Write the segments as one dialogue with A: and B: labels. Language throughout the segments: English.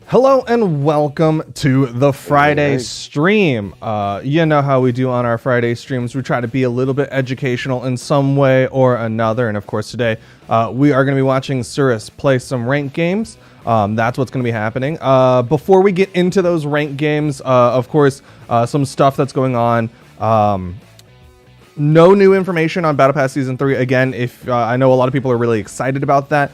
A: Hello and welcome to the Friday stream. You know how we do on our Friday streams. We try to be a little bit educational in some way or another. And of course, today we are going to be watching Surus play some ranked games. That's what's going to be happening. Before we get into those ranked games, of course, some stuff that's going on. No new information on Battle Pass Season 3. Again, if I know a lot of people are really excited about that,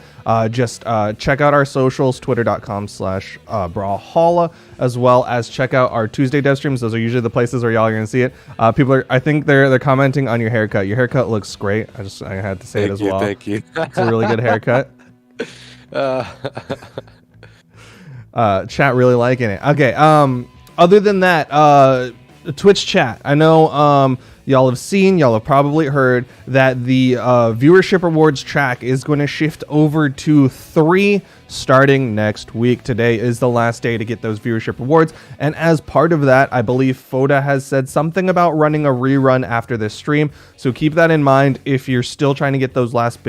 A: just check out our socials, twitter.com/Brawlhalla, as well as check out our Tuesday dev streams. Those are usually the places where y'all are going to see it. I think they're commenting on your haircut. Your haircut looks great. I had to say it as well.
B: Thank you.
A: It's a really good haircut. Chat really liking it. Okay. Other than that, Twitch chat. I know y'all have probably heard that the viewership rewards track is going to shift over to 3 starting next week. Today is the last day to get those viewership rewards, and as part of that, I believe Foda has said something about running a rerun after this stream. So keep that in mind if you're still trying to get those last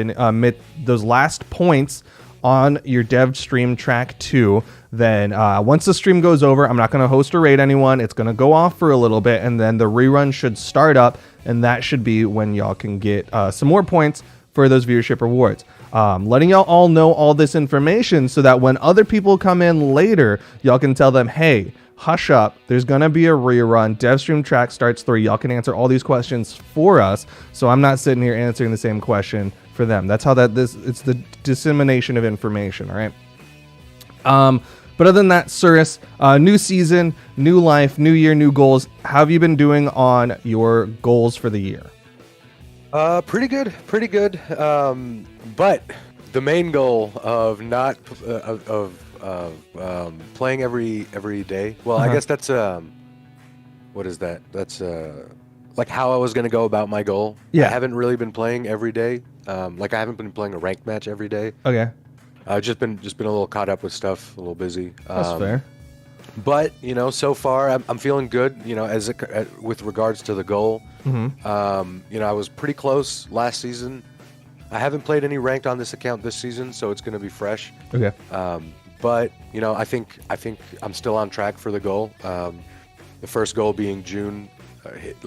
A: points on your dev stream track 2. Then once the stream goes over, I'm not going to host or raid anyone. It's going to go off for a little bit, and then the rerun should start up, and that should be when y'all can get some more points for those viewership rewards. Letting y'all all know all this information so that when other people come in later, y'all can tell them, hey, hush up, there's going to be a rerun. Dev stream track starts 3. Y'all can answer all these questions for us, so I'm not sitting here answering the same question for them. That's how it's the dissemination of information, all right? But other than that, Surus, new season, new life, new year, new goals. How have you been doing on your goals for the year?
B: Pretty good. But the main goal of not playing every day. Well, I guess that's what is that? That's like how I was gonna go about my goal.
A: Yeah.
B: I haven't really been playing every day. Like I haven't been playing a ranked match every day.
A: Okay.
B: I've just been a little caught up with stuff, a little busy.
A: That's fair.
B: But so far I'm feeling good. With regards to the goal.
A: Mm-hmm.
B: I was pretty close last season. I haven't played any ranked on this account this season, so it's going to be fresh.
A: Okay.
B: But I think I'm still on track for the goal. The first goal being June. Hit.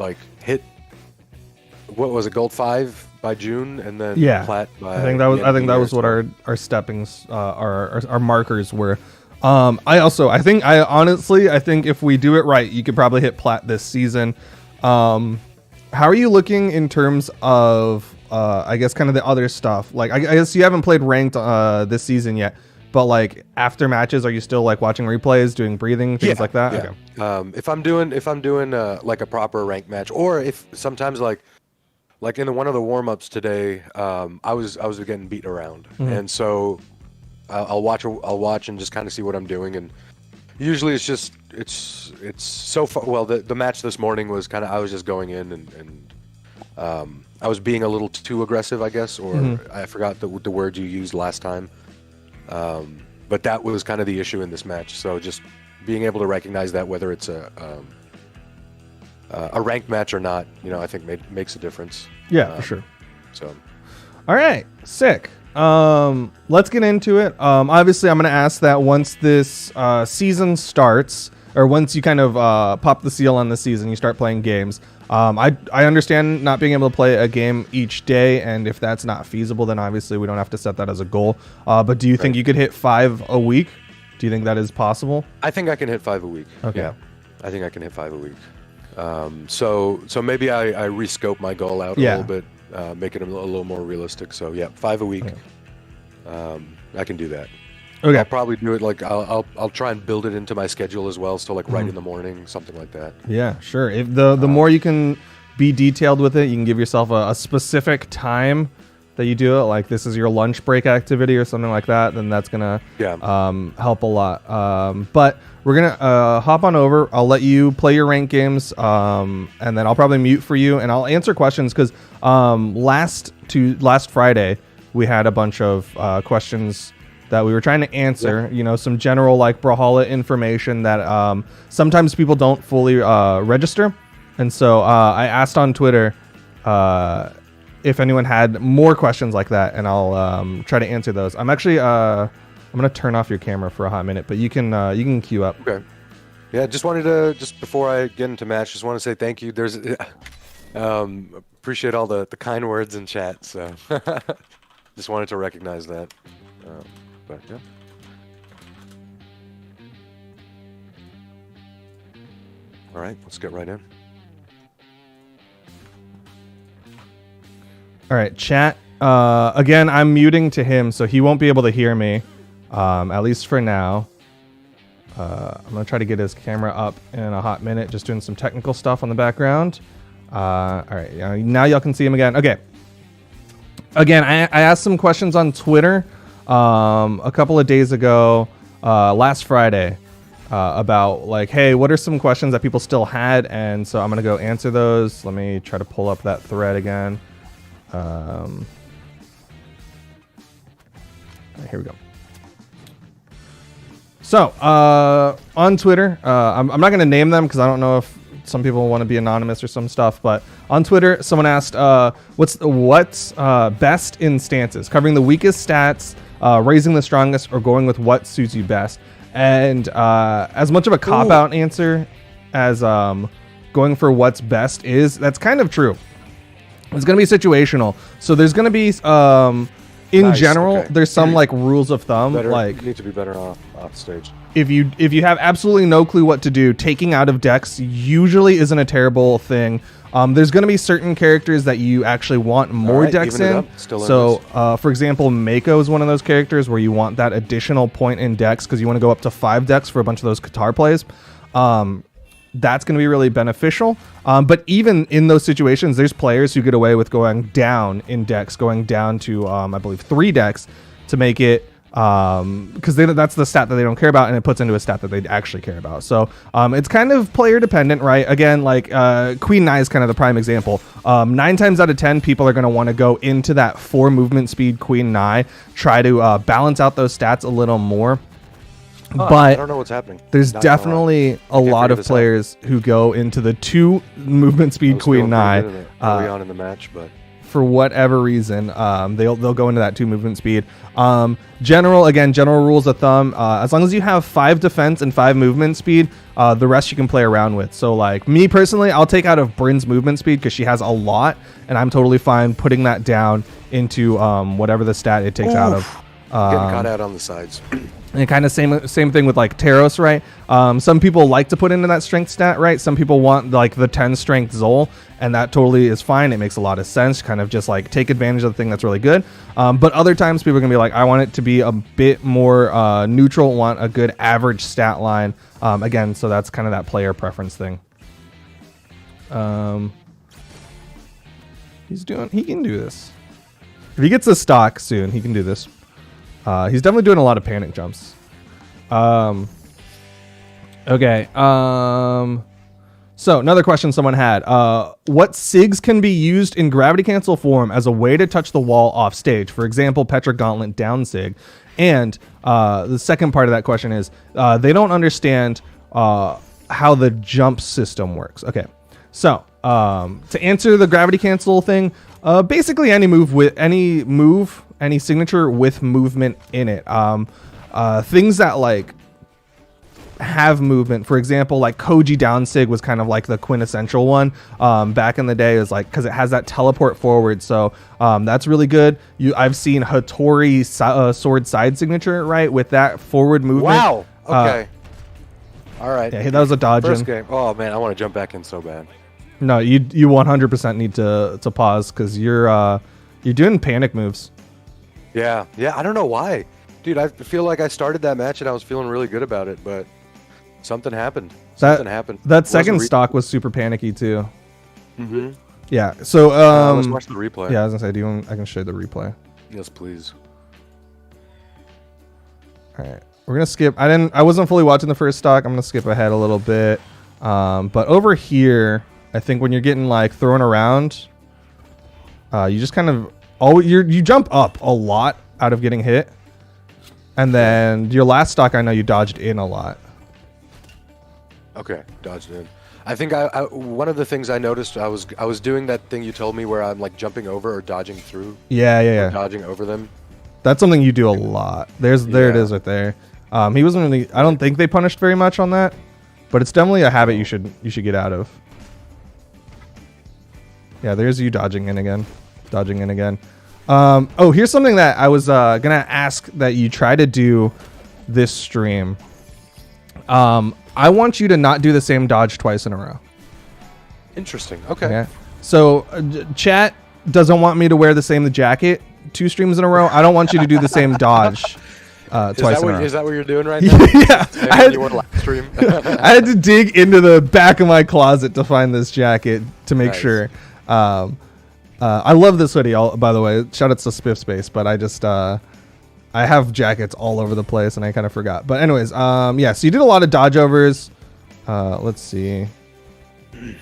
B: What was it? Gold 5 by June, and then plat by.
A: I think that was what our steppings, our markers were. I think if we do it right, you could probably hit plat this season. How are you looking in terms of I guess kind of the other stuff? Like I guess you haven't played ranked this season yet, but like after matches, are you still like watching replays, doing breathing, things like that?
B: Yeah.
A: Okay.
B: If I'm doing like a proper ranked match, or if sometimes like in one of the warm-ups today, I was getting beat around, and so I'll watch and just kind of see what I'm doing, and usually it's so far. Well, the match this morning was kind of I was just going in and I was being a little too aggressive, I guess, or I forgot the word you used last time, but that was kind of the issue in this match. So just being able to recognize that, whether it's a ranked match or not, I think makes a difference.
A: Yeah, for sure.
B: So,
A: all right, sick. Let's get into it. Obviously, I'm going to ask that once this season starts, or once you kind of pop the seal on the season, you start playing games. I understand not being able to play a game each day, and if that's not feasible, then obviously we don't have to set that as a goal. But do you think you could hit 5 a week? Do you think that is possible?
B: I think I can hit 5 a week.
A: Okay.
B: Yeah, I think I can hit 5 a week. So maybe I rescope my goal out a little bit, make it a little more realistic. So yeah, 5 a week. Okay. I can do that.
A: Okay.
B: I'll probably do it like I'll try and build it into my schedule as well. So like right in the morning, something like that.
A: Yeah, sure. If the more you can be detailed with it, you can give yourself a specific time that you do it. Like this is your lunch break activity or something like that. Then that's gonna help a lot. But we're gonna hop on over. I'll let you play your ranked games, and then I'll probably mute for you, and I'll answer questions because last Friday we had a bunch of questions that we were trying to answer. Some general like Brawlhalla information that sometimes people don't fully register, and so I asked on Twitter if anyone had more questions like that, and I'll try to answer those. I'm actually I'm gonna turn off your camera for a hot minute, but you can queue up.
B: Okay. Yeah, just wanted to before I get into match, just want to say thank you. There's appreciate all the kind words in chat. So just wanted to recognize that. But yeah. All right, let's get right in.
A: All right, chat. Again, I'm muting to him, so he won't be able to hear me, at least for now. I'm going to try to get his camera up in a hot minute, just doing some technical stuff on the background. All right, now y'all can see him again. Okay. Again, I asked some questions on Twitter a couple of days ago, last Friday, about like, hey, what are some questions that people still had? And so I'm going to go answer those. Let me try to pull up that thread again. Here we go. So on Twitter, I'm not going to name them because I don't know if some people want to be anonymous or some stuff, but on Twitter, someone asked, what's best in stances, covering the weakest stats, raising the strongest, or going with what suits you best. And as much of a cop-out answer as going for what's best is, that's kind of true. It's going to be situational. So there's going to be, in general, there's some like rules of thumb. Like
B: you need to be better off stage.
A: If you have absolutely no clue what to do, taking out of decks usually isn't a terrible thing. There's going to be certain characters that you actually want more decks in. So, for example, Mako is one of those characters where you want that additional point in decks because you want to go up to 5 decks for a bunch of those Qatar plays. That's going to be really beneficial. But even in those situations, there's players who get away with going down in decks, going down to, I believe, 3 decks to make it, because that's the stat that they don't care about, and it puts into a stat that they actually care about. So it's kind of player dependent, right? Again, like Queen Nai is kind of the prime example. 9 times out of 10, people are going to want to go into that 4 movement speed Queen Nai, try to balance out those stats a little more. But
B: I don't know what's happening.
A: There's definitely a lot of players who go into the 2 movement speed Queen Nai
B: early on in the match, but
A: for whatever reason, they'll go into that 2 movement speed. General rules of thumb. As long as you have 5 defense and 5 movement speed, the rest you can play around with. So like me personally, I'll take out of Bryn's movement speed because she has a lot, and I'm totally fine putting that down into whatever the stat it takes out of.
B: Getting caught out on the sides.
A: And kind of same thing with like Taros, right? Some people like to put into that strength stat, right? Some people want like the 10 strength Zol, and that totally is fine. It makes a lot of sense. Kind of just like take advantage of the thing that's really good. But other times people are gonna be like, I want it to be a bit more neutral, want a good average stat line. Again, so that's kind of that player preference thing. He can do this. If he gets a stock soon, he can do this. He's definitely doing a lot of panic jumps. Okay. So another question someone had, what SIGs can be used in gravity cancel form as a way to touch the wall off stage? For example, Petra Gauntlet down SIG. And the second part of that question is, they don't understand how the jump system works. Okay. So to answer the gravity cancel thing, basically any signature with movement in it. Things that like have movement, for example, like Koji down sig was kind of like the quintessential one back in the day. Is like because it has that teleport forward, so that's really good. I've seen Hattori sword side signature, right, with that forward movement.
B: Wow. Okay. All right.
A: Yeah, that was a dodge.
B: First game. Oh man, I want to jump back in so bad.
A: No, you 100% need to pause because you're doing panic moves.
B: Yeah. I don't know why, dude. I feel like I started that match and I was feeling really good about it, but something happened.
A: That second stock was super panicky too.
B: Mm-hmm.
A: Yeah. So
B: let's watch the replay.
A: Yeah, I was gonna say, I can show you the replay.
B: Yes, please.
A: All right, we're gonna skip. I wasn't fully watching the first stock. I'm gonna skip ahead a little bit. But over here, I think when you're getting like thrown around, you just kind of you jump up a lot out of getting hit, and then your last stock, I know you dodged in a lot.
B: Okay, dodged in. I think I one of the things I noticed, I was doing that thing you told me where I'm like jumping over or dodging through.
A: Yeah.
B: Dodging over them.
A: That's something you do a lot. There it is right there. He wasn't really. I don't think they punished very much on that, but it's definitely a habit you should get out of. Yeah, there's you dodging in again. Oh, here's something that I was gonna ask that you try to do this stream. I want you to not do the same dodge twice in a row.
B: Interesting. Okay.
A: So chat doesn't want me to wear the same jacket 2 streams in a row. I don't want you to do the same dodge twice in a row.
B: Is that what you're doing right now?
A: Yeah.
B: Stream.
A: I had to dig into the back of my closet to find this jacket to make sure. I love this hoodie, by the way. Shout out to Spiff Space, but I just I have jackets all over the place and I kind of forgot. But anyways, yeah, so you did a lot of dodge overs. Let's see.
B: I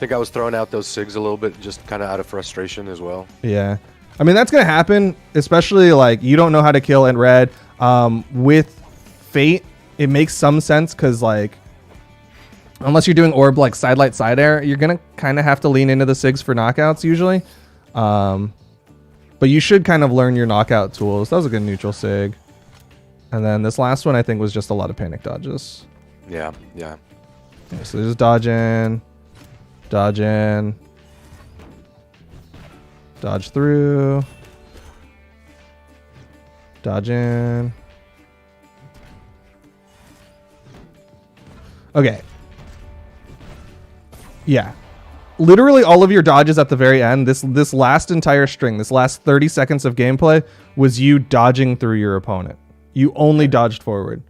B: think I was throwing out those SIGs a little bit just kind of out of frustration as well.
A: Yeah. I mean, that's going to happen, especially like you don't know how to kill in red. With Fate, it makes some sense because like unless you're doing orb like side light, side air, you're going to kind of have to lean into the SIGs for knockouts usually. But you should kind of learn your knockout tools. That was a good neutral SIG. And then this last one I think was just a lot of panic dodges.
B: Yeah.
A: So just dodging. Dodge through. Dodge in. Okay. Yeah. Literally all of your dodges at the very end, this last entire string, this last 30 seconds of gameplay was you dodging through your opponent. You only dodged forward.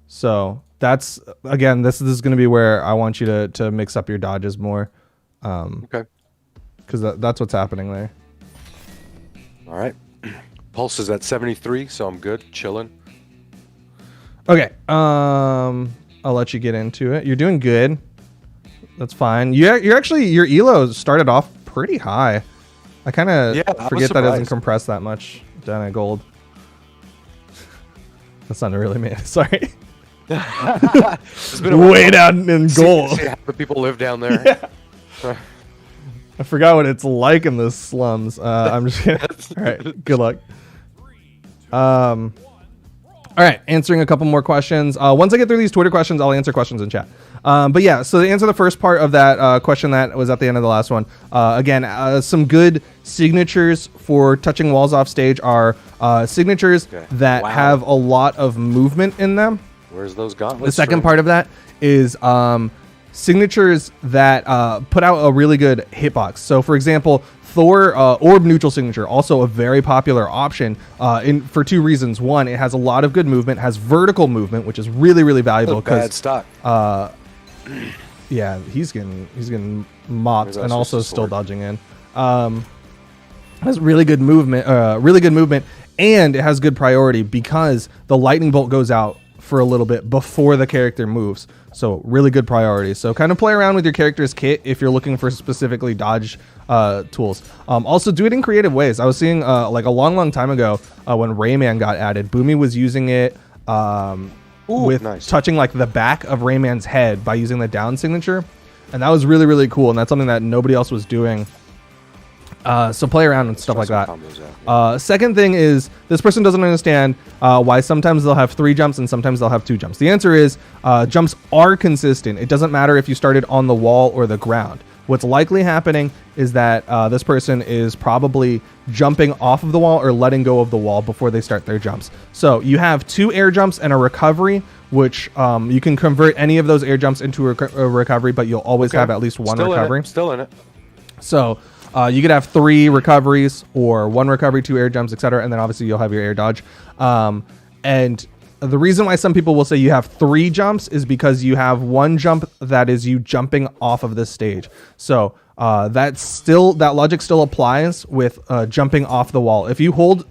A: So that's, again, this is going to be where I want you to mix up your dodges more.
B: Okay.
A: Because that's what's happening there.
B: All right. Pulse is at 73, so I'm good. Chilling.
A: Okay. I'll let you get into it. You're doing good. That's fine. You're actually, your elo started off pretty high. I kind of forget that it doesn't compress that much down at gold. That's not really me. Sorry.
B: It's been
A: way down in gold.
B: See how the people live down there.
A: Yeah. I forgot what it's like in the slums. I'm just kidding. All right. Good luck. All right. Answering a couple more questions. Once I get through these Twitter questions, I'll answer questions in chat. But yeah, so to answer the first part of that question that was at the end of the last one, again, some good signatures for touching walls off stage are signatures that have a lot of movement in them.
B: Where's those gauntlets?
A: The second part of that is signatures that put out a really good hitbox. So for example, Thor orb neutral signature, also a very popular option for 2 reasons. One, it has a lot of good movement, has vertical movement, which is really, really valuable.
B: Bad stock.
A: Yeah, he's getting mopped and also still dodging in. Has really good movement, and it has good priority because the lightning bolt goes out for a little bit before the character moves. So really good priority. So kind of play around with your character's kit if you're looking for specifically dodge tools. Also do it in creative ways. I was seeing like a long time ago when Rayman got added, Boomy was using it with touching like the back of Rayman's head by using the down signature. And that was really, really cool. And that's something that nobody else was doing. So play around and stuff like that. Second thing is this person doesn't understand why sometimes they'll have 3 jumps and sometimes they'll have 2 jumps. The answer is jumps are consistent. It doesn't matter if you started on the wall or the ground. What's likely happening is that this person is probably jumping off of the wall or letting go of the wall before they start their jumps. So you have 2 air jumps and a recovery, which you can convert any of those air jumps into a recovery, but you'll always have at least 1 recovery.
B: Still in it.
A: So you could have 3 recoveries or 1 recovery, 2 air jumps, etc. And then obviously you'll have your air dodge. And the reason why some people will say you have 3 jumps is because you have 1 jump that is you jumping off of the stage. So that logic still applies with jumping off the wall. If you hold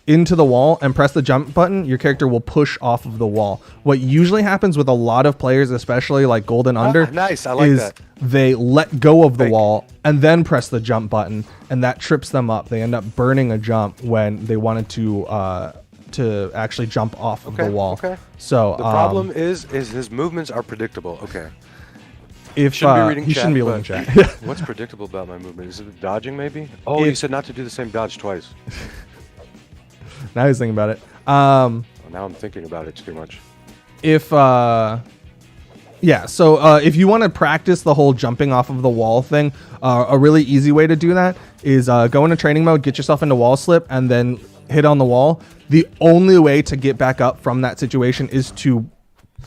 A: into the wall and press the jump button, your character will push off of the wall. What usually happens with a lot of players, especially like gold and under,
B: nice. I like that.
A: They let go of the wall and then press the jump button, and that trips them up. They end up burning a jump when they wanted to actually jump off of the wall.
B: Okay.
A: So
B: the problem is his movements are predictable. Okay.
A: If
B: Shouldn't be reading
A: he
B: chat,
A: shouldn't be
B: but
A: looking chat.
B: What's predictable about my movement? Is it the dodging maybe? Oh, you said not to do the same dodge twice.
A: Now he's thinking about it.
B: Well, now I'm thinking about it too much.
A: If if you want to practice the whole jumping off of the wall thing, a really easy way to do that is go into training mode, get yourself into wall slip, and then hit on the wall. The only way to get back up from that situation is to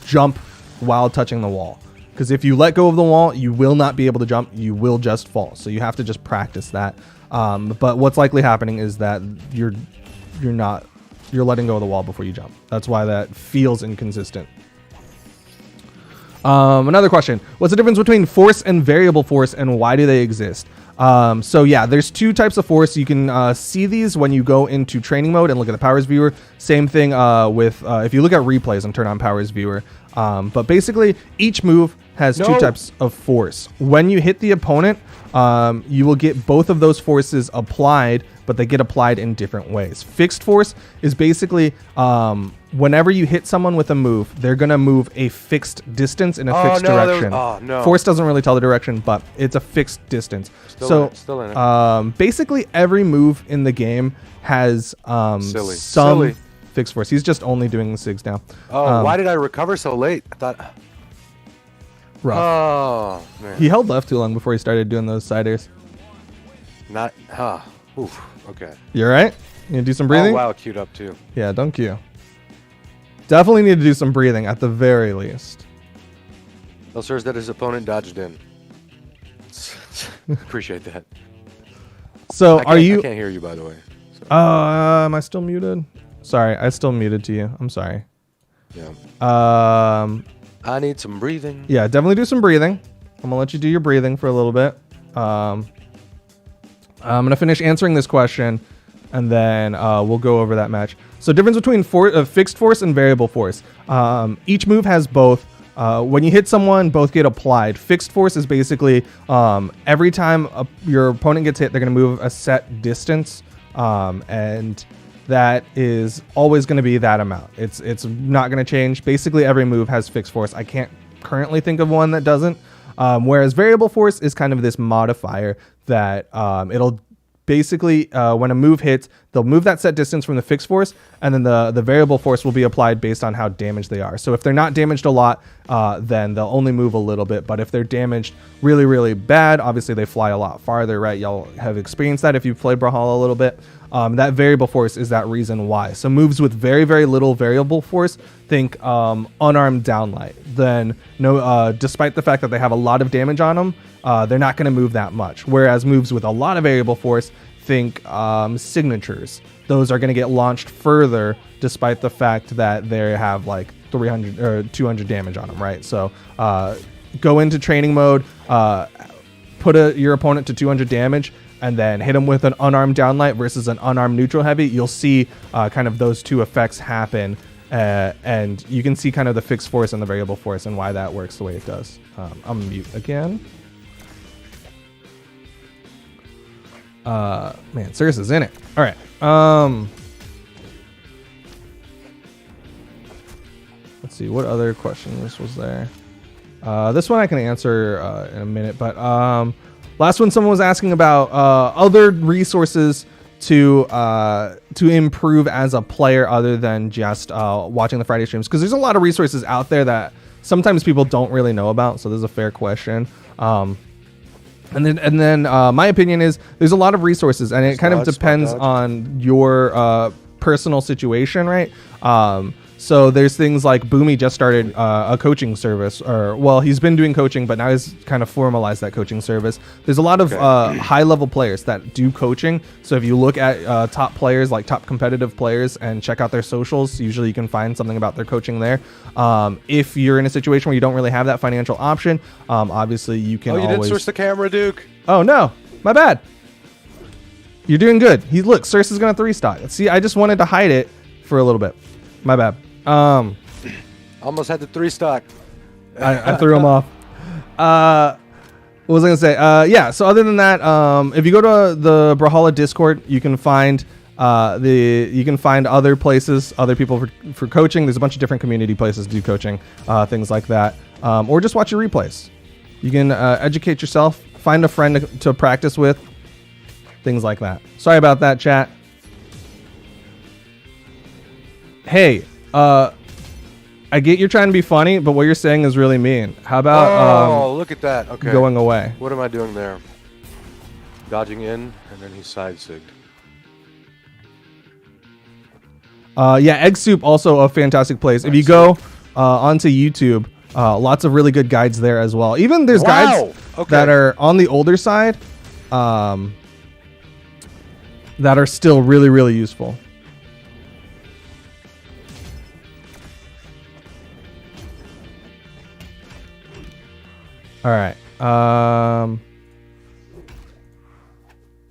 A: jump while touching the wall. Because if you let go of the wall, you will not be able to jump. You will just fall. So you have to just practice that. But what's likely happening is that you're letting go of the wall before you jump. That's why that feels inconsistent. Another question. What's the difference between force and variable force, and why do they exist? There's two types of force. You can see these when you go into training mode and look at the powers viewer. Same thing with if you look at replays and turn on powers viewer. But basically, each move has two types of force. When you hit the opponent, you will get both of those forces applied, but they get applied in different ways. Fixed force is basically whenever you hit someone with a move, they're going to move a fixed distance in a fixed direction. Force doesn't really tell the direction, but it's a fixed distance.
B: Still in it.
A: Basically, every move in the game has some fixed force. He's just only doing the SIGs now.
B: Why did I recover so late? I thought...
A: Rough.
B: Oh, man.
A: He held left too long before he started doing those side airs.
B: Oof. Okay.
A: You all right? You gonna do some breathing?
B: Oh, wow, queued up too.
A: Yeah, don't queue. Definitely need to do some breathing at the very least.
B: Surus that his opponent dodged in. Appreciate that.
A: So
B: I can't hear you, by the way. So.
A: Am I still muted? Sorry, I still muted to you. I'm sorry.
B: Yeah. I need some breathing.
A: Yeah, definitely do some breathing. I'm gonna let you do your breathing for a little bit. I'm gonna finish answering this question, and then we'll go over that match. So, difference between fixed force and variable force. Each move has both. When you hit someone, both get applied. Fixed force is basically every time your opponent gets hit, they're gonna move a set distance, and that is always going to be that amount. It's not going to change. Basically, every move has fixed force. I can't currently think of one that doesn't. Whereas variable force is kind of this modifier that it'll basically, when a move hits, they'll move that set distance from the fixed force, and then the variable force will be applied based on how damaged they are. So if they're not damaged a lot, then they'll only move a little bit. But if they're damaged really, really bad, obviously they fly a lot farther, right? Y'all have experienced that if you've played Brawlhalla a little bit. That variable force is that reason why. So moves with very, very little variable force, think unarmed downlight. Then despite the fact that they have a lot of damage on them, they're not going to move that much. Whereas moves with a lot of variable force, think signatures. Those are going to get launched further despite the fact that they have like 300 or 200 damage on them, right? So go into training mode, put your opponent to 200 damage, and then hit them with an unarmed downlight versus an unarmed neutral heavy. You'll see kind of those two effects happen, and you can see kind of the fixed force and the variable force and why that works the way it does. I'm mute again. Man, Surus is in it. All right. Let's see, what other questions was there? This one I can answer in a minute, but last one, someone was asking about other resources to improve as a player other than just watching the Friday streams, because there's a lot of resources out there that sometimes people don't really know about. So this is a fair question. And then my opinion is there's a lot of resources, and it kind of depends on your personal situation, right? So there's things like Boomy just started a coaching service, he's been doing coaching, but now he's kind of formalized that coaching service. There's a lot of high-level players that do coaching. So if you look at top players, like top competitive players, and check out their socials, usually you can find something about their coaching there. If you're in a situation where you don't really have that financial option, obviously you can always...
B: didn't switch the camera, Duke.
A: Oh, no. My bad. You're doing good. Look, Surus is going to 3-stock. See, I just wanted to hide it for a little bit. My bad.
B: Almost had the 3-stock.
A: I threw him off. What was I gonna say? So other than that, if you go to the Brawlhalla Discord, you can find other places, other people for coaching. There's a bunch of different community places to do coaching, things like that, or just watch your replays. You can educate yourself, find a friend to practice with, things like that. Sorry about that, chat. Hey, I get you're trying to be funny, but what you're saying is really mean. How about
B: look at that. Okay.
A: going away?
B: What am I doing there? Dodging in, and then he side-sigged.
A: Yeah, Egg Soup, also a fantastic place. If you go onto YouTube, lots of really good guides there as well. Even there's guides that are on the older side that are still really, really useful. All right.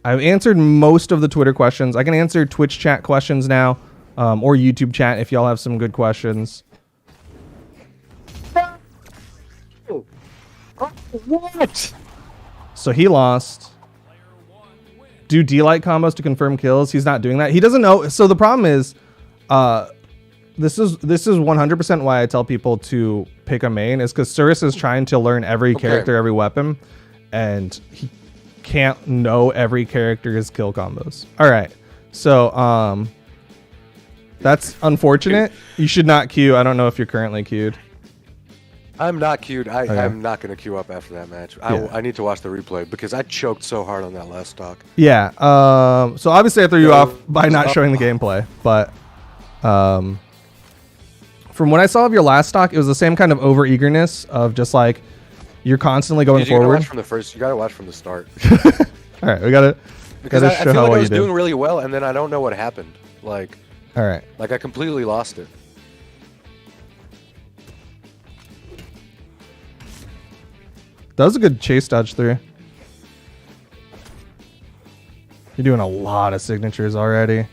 A: I've answered most of the Twitter questions. I can answer Twitch chat questions now, or YouTube chat if y'all have some good questions.
B: What?
A: So he lost. Do D-Light combos to confirm kills. He's not doing that. He doesn't know. So the problem is, this is 100% why I tell people to pick a main, is because Surus is trying to learn every character, every weapon, and he can't know every character's kill combos. All right, so that's unfortunate. You should not queue. I don't know if you're currently queued.
B: I'm not queued. I'm not going to queue up after that match. I need to watch the replay because I choked so hard on that last stock.
A: Yeah. So obviously I threw you off by not showing the gameplay, but from what I saw of your last stock, it was the same kind of over eagerness of just like you're constantly going forward.
B: You gotta watch from the first. You gotta watch from the start.
A: All right, we gotta
B: because I feel like I was doing really well, and then I don't know what happened. Like,
A: all right,
B: like I completely lost it.
A: That was a good chase dodge through. You're doing a lot of signatures already.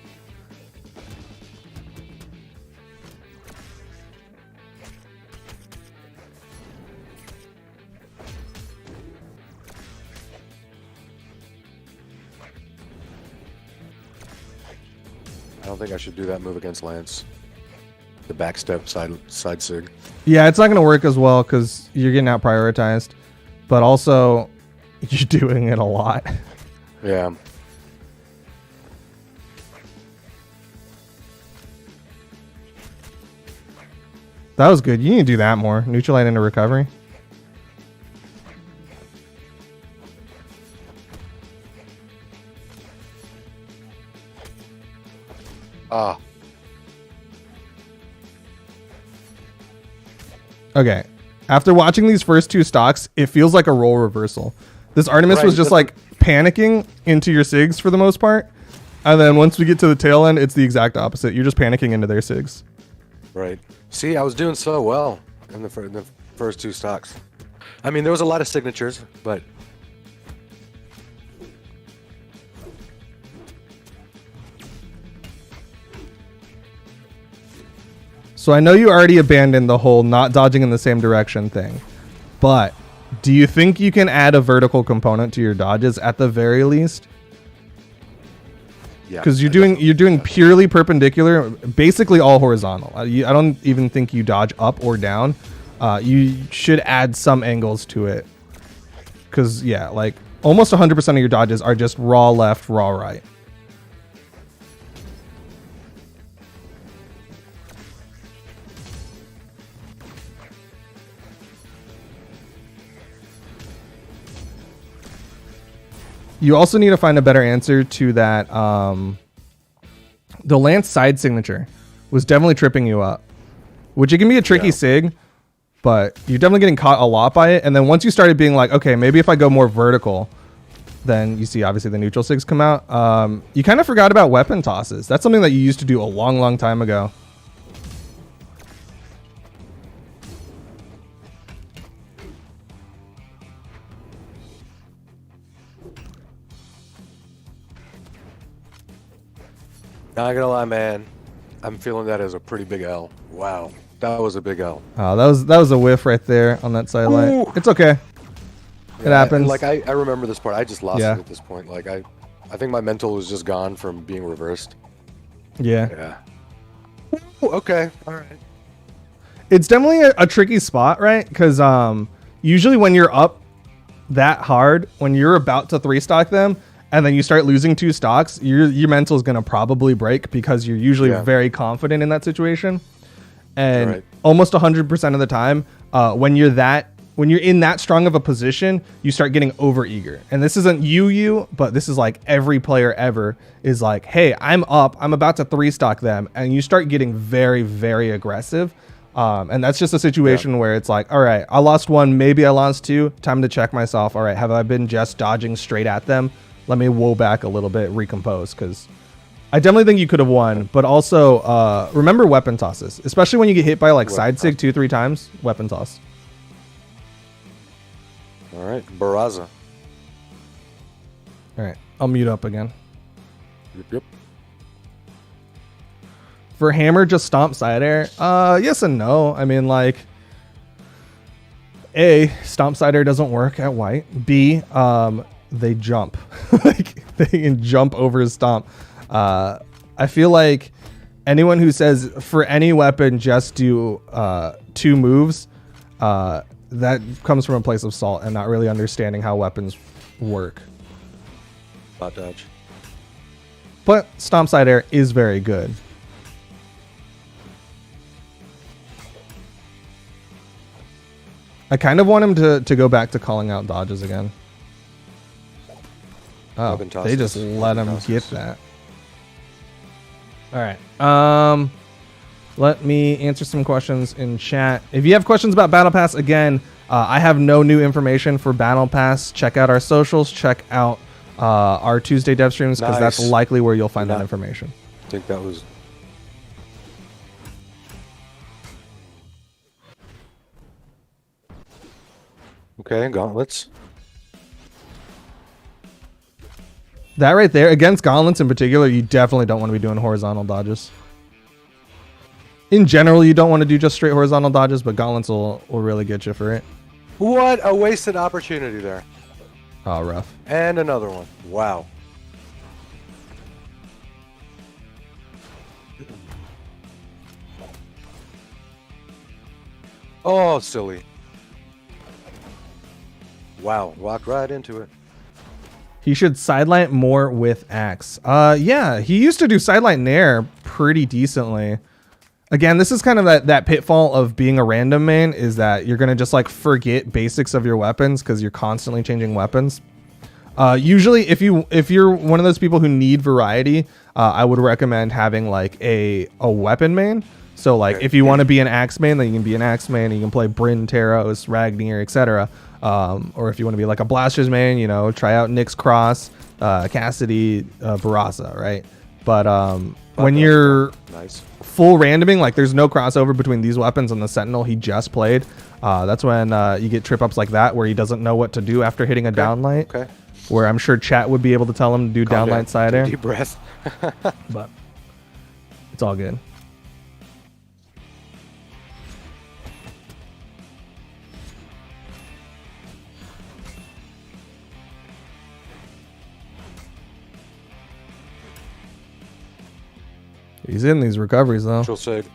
B: I don't think I should do that move against Lance. The backstep side sig.
A: Yeah, it's not going to work as well because you're getting out prioritized, but also you're doing it a lot.
B: Yeah.
A: That was good. You need to do that more. Neutral light into recovery.
B: Ah.
A: Okay. After watching these first two stocks, it feels like a role reversal. This Artemis was just like panicking into your SIGs for the most part. And then once we get to the tail end, it's the exact opposite. You're just panicking into their SIGs.
B: Right. See, I was doing so well in the first two stocks. I mean, there was a lot of signatures, but...
A: So I know you already abandoned the whole not dodging in the same direction thing, but do you think you can add a vertical component to your dodges at the very least? Yeah. Because you're doing purely perpendicular, basically all horizontal. I don't even think you dodge up or down. You should add some angles to it. Because yeah, like almost 100% of your dodges are just raw left, raw right. You also need to find a better answer to that. The Lance side signature was definitely tripping you up, which it can be a tricky sig, but you're definitely getting caught a lot by it. And then once you started being like, okay, maybe if I go more vertical, then you see obviously the neutral sigs come out. You kind of forgot about weapon tosses. That's something that you used to do a long, long time ago.
B: Not gonna lie, man. I'm feeling that as a pretty big L. Wow, that was a big L.
A: Oh, that was a whiff right there on that side light. It's okay. It happens.
B: Like I remember this part. I just lost it at this point. Like I think my mental was just gone from being reversed.
A: Yeah.
B: Yeah. Ooh, okay. All right.
A: It's definitely a tricky spot, right? Because usually when you're up that hard, when you're about to 3-stock them and then you start losing 2 stocks, your mental is going to probably break because you're usually very confident in that situation. And almost 100% of the time, when you're in that strong of a position, you start getting overeager. And this isn't you, but this is like every player ever is like, hey, I'm up, I'm about to 3-stock them. And you start getting very, very aggressive. And that's just a situation where it's like, all right, I lost 1, maybe I lost 2. Time to check myself. All right, have I been just dodging straight at them? Let me wool back a little bit, recompose, because I definitely think you could have won. But also, remember weapon tosses, especially when you get hit by like side sig 2-3 times. Weapon toss.
B: All right, Baraza.
A: All right, I'll mute up again.
B: Yep.
A: For hammer, just stomp side air. Yes and no. I mean, like, A, stomp side air doesn't work at white. B, they jump. Like, they can jump over his stomp. I feel like anyone who says for any weapon just do 2 moves, that comes from a place of salt and not really understanding how weapons work.
B: Bot dodge.
A: But stomp side air is very good. I kind of want him to go back to calling out dodges again. Oh, they just let him get that. All right. Let me answer some questions in chat. If you have questions about Battle Pass, again, I have no new information for Battle Pass. Check out our socials. Check out our Tuesday dev streams, because that's likely where you'll find that information.
B: I think that was... Okay, gauntlets.
A: That right there, against gauntlets in particular, you definitely don't want to be doing horizontal dodges. In general, you don't want to do just straight horizontal dodges, but gauntlets will really get you for it.
B: What a wasted opportunity there.
A: Oh, rough.
B: And another one. Wow. Oh, silly. Wow, walked right into it.
A: He should sideline more with axe. Yeah, he used to do sideline nair pretty decently. Again, this is kind of that pitfall of being a random main, is that you're going to just like forget basics of your weapons because you're constantly changing weapons. Usually, if you're one of those people who need variety, I would recommend having like a weapon main. So like if you want to be an axe main, then you can be an axe main. You can play Bryn, Taros, Ragnir, etc. Or if you want to be like a blasters main, you know, try out Nyx Cross, Cassidy, Barasa, right? But when you're full randoming, like there's no crossover between these weapons and the Sentinel he just played. That's when you get trip ups like that, where he doesn't know what to do after hitting a downlight. Okay. Where I'm sure chat would be able to tell him to do downlight side air.
B: Deep breath.
A: But it's all good. He's in these recoveries though.
B: She'll save.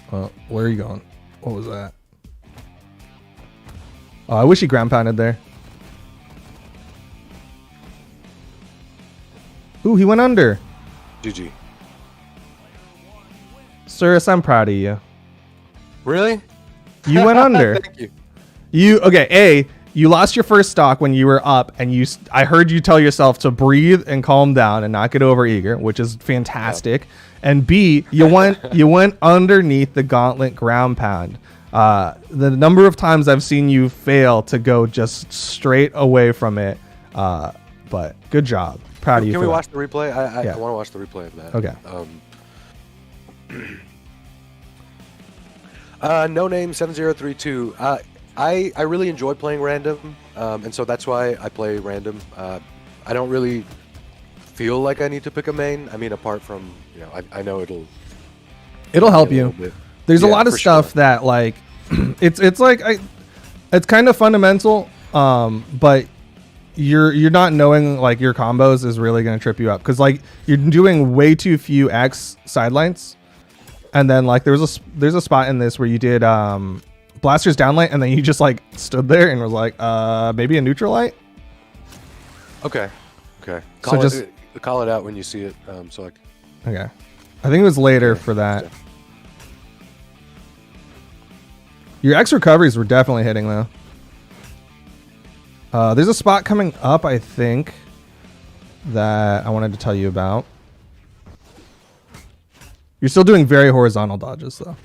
A: Where are you going? What was that? Oh, I wish he ground pounded there. Ooh, he went under.
B: GG.
A: Surus, I'm proud of you.
B: Really?
A: You went under.
B: Thank you.
A: You lost your first stock when you were up, and I heard you tell yourself to breathe and calm down and not get overeager, which is fantastic. Yeah. And B, you went underneath the gauntlet ground pound. The number of times I've seen you fail to go just straight away from it, but good job. Proud of you.
B: Can we watch the replay? I want to watch the replay of that.
A: Okay.
B: No name 7032. I really enjoy playing random, and so that's why I play random. I don't really feel like I need to pick a main. I mean, apart from, you know, I know it'll
A: help you. There's a lot of stuff that like it's like it's kind of fundamental, but you're not knowing like your combos is really going to trip you up, because like you're doing way too few X sidelines, and then like there's a spot in this where you did blasters down light, and then you just like stood there and was like, maybe a neutral light.
B: Okay. Okay.
A: So
B: Call it out when you see it.
A: Okay. I think it was later for that.
B: Yeah.
A: Your X recoveries were definitely hitting though. There's a spot coming up, I think, that I wanted to tell you about. You're still doing very horizontal dodges though.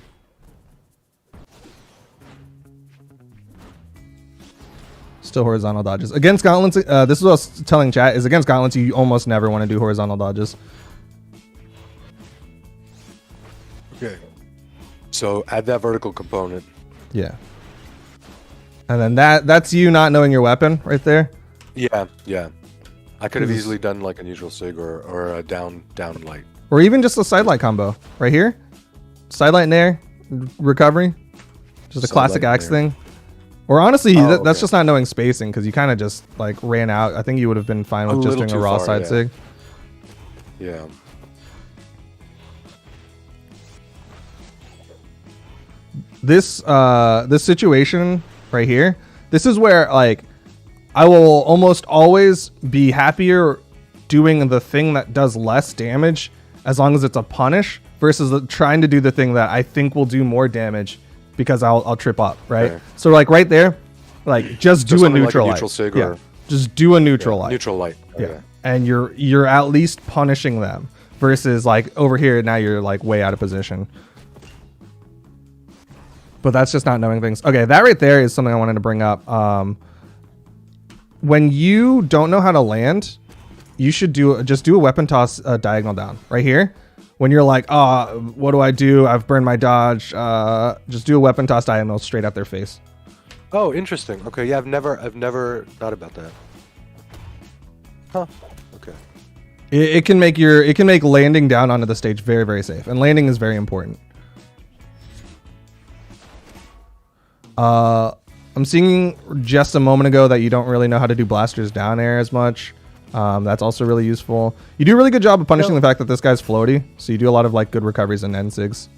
A: Still horizontal dodges. Against gauntlets, this is what I was telling chat, is against gauntlets you almost never want to do horizontal dodges.
B: Okay. So add that vertical component.
A: Yeah. And then that's you not knowing your weapon right there.
B: Yeah, yeah. I could have easily done like a neutral sig or a down light.
A: Or even just a side light combo. Right here. Side light nair, recovery. Just a classic axe thing. Or honestly, that's just not knowing spacing, because you kind of just like ran out. I think you would have been fine with just doing a raw side sig.
B: Yeah.
A: This situation right here, this is where like I will almost always be happier doing the thing that does less damage as long as it's a punish versus trying to do the thing that I think will do more damage because I'll trip up, right? Okay. So like right there, like just do a neutral light.
B: Sig
A: yeah. Just do a neutral light.
B: Neutral light. Okay.
A: Yeah. And you're at least punishing them versus like over here now you're like way out of position. But that's just not knowing things. Okay, that right there is something I wanted to bring up. When you don't know how to land, you should just do a weapon toss diagonal down right here. When you're like, oh, what do I do? I've burned my dodge. Just do a weapon toss diagonal straight at their face.
B: Oh, interesting. Okay, yeah, I've never thought about that. Huh. Okay.
A: It can make landing down onto the stage very, very safe, and landing is very important. I'm seeing just a moment ago that you don't really know how to do blasters down air as much. That's also really useful. You do a really good job of punishing the fact that this guy's floaty, so you do a lot of like good recoveries and NSIGs.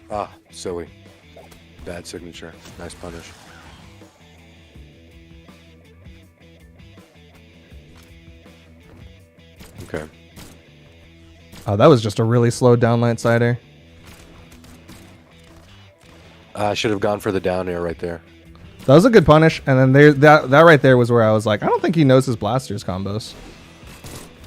B: Ah, silly. Bad signature. Nice punish. Okay.
A: That was just a really slow downlight sider.
B: I should have gone for the down air right there.
A: That was a good punish, and then that right there was where I was like, I don't think he knows his blasters combos.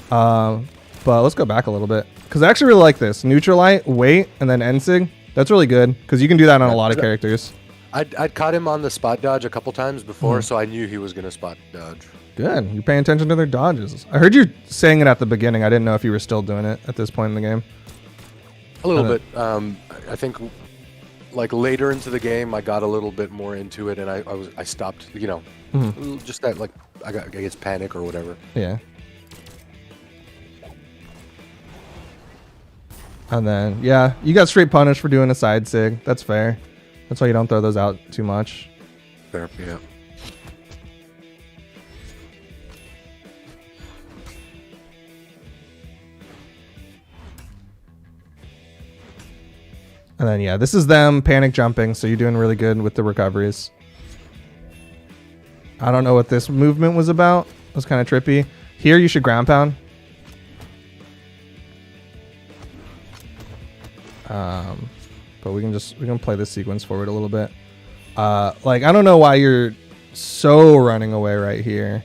A: But let's go back a little bit, because I actually really like this neutral light, wait, and then NSIG. That's really good because you can do that on a lot of characters.
B: I'd caught him on the spot dodge a couple times before, so I knew he was gonna spot dodge.
A: Good. You're paying attention to their dodges. I heard you saying it at the beginning. I didn't know if you were still doing it at this point in the game.
B: A little bit. I think like later into the game, I got a little bit more into it, and I stopped. You know, just that like I guess panic or whatever.
A: Yeah. And then yeah, you got straight punish for doing a side sig. That's fair. That's why you don't throw those out too much.
B: Fair. Yeah.
A: And then, yeah, this is them panic jumping, so you're doing really good with the recoveries. I don't know what this movement was about. It was kind of trippy. Here, you should ground pound. But we can play this sequence forward a little bit. Like, I don't know why you're so running away right here.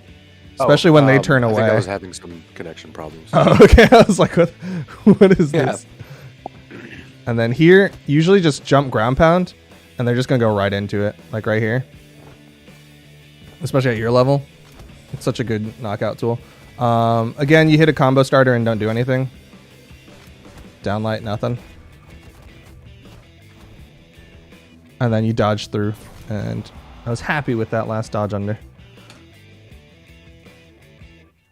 A: Especially when they turn away.
B: I think I was having some connection problems.
A: Oh, okay. I was like, what is this? And then here, usually just jump ground pound, and they're just going to go right into it, like right here. Especially at your level. It's such a good knockout tool. Again, you hit a combo starter and don't do anything. Downlight, nothing. And then you dodge through, and I was happy with that last dodge under.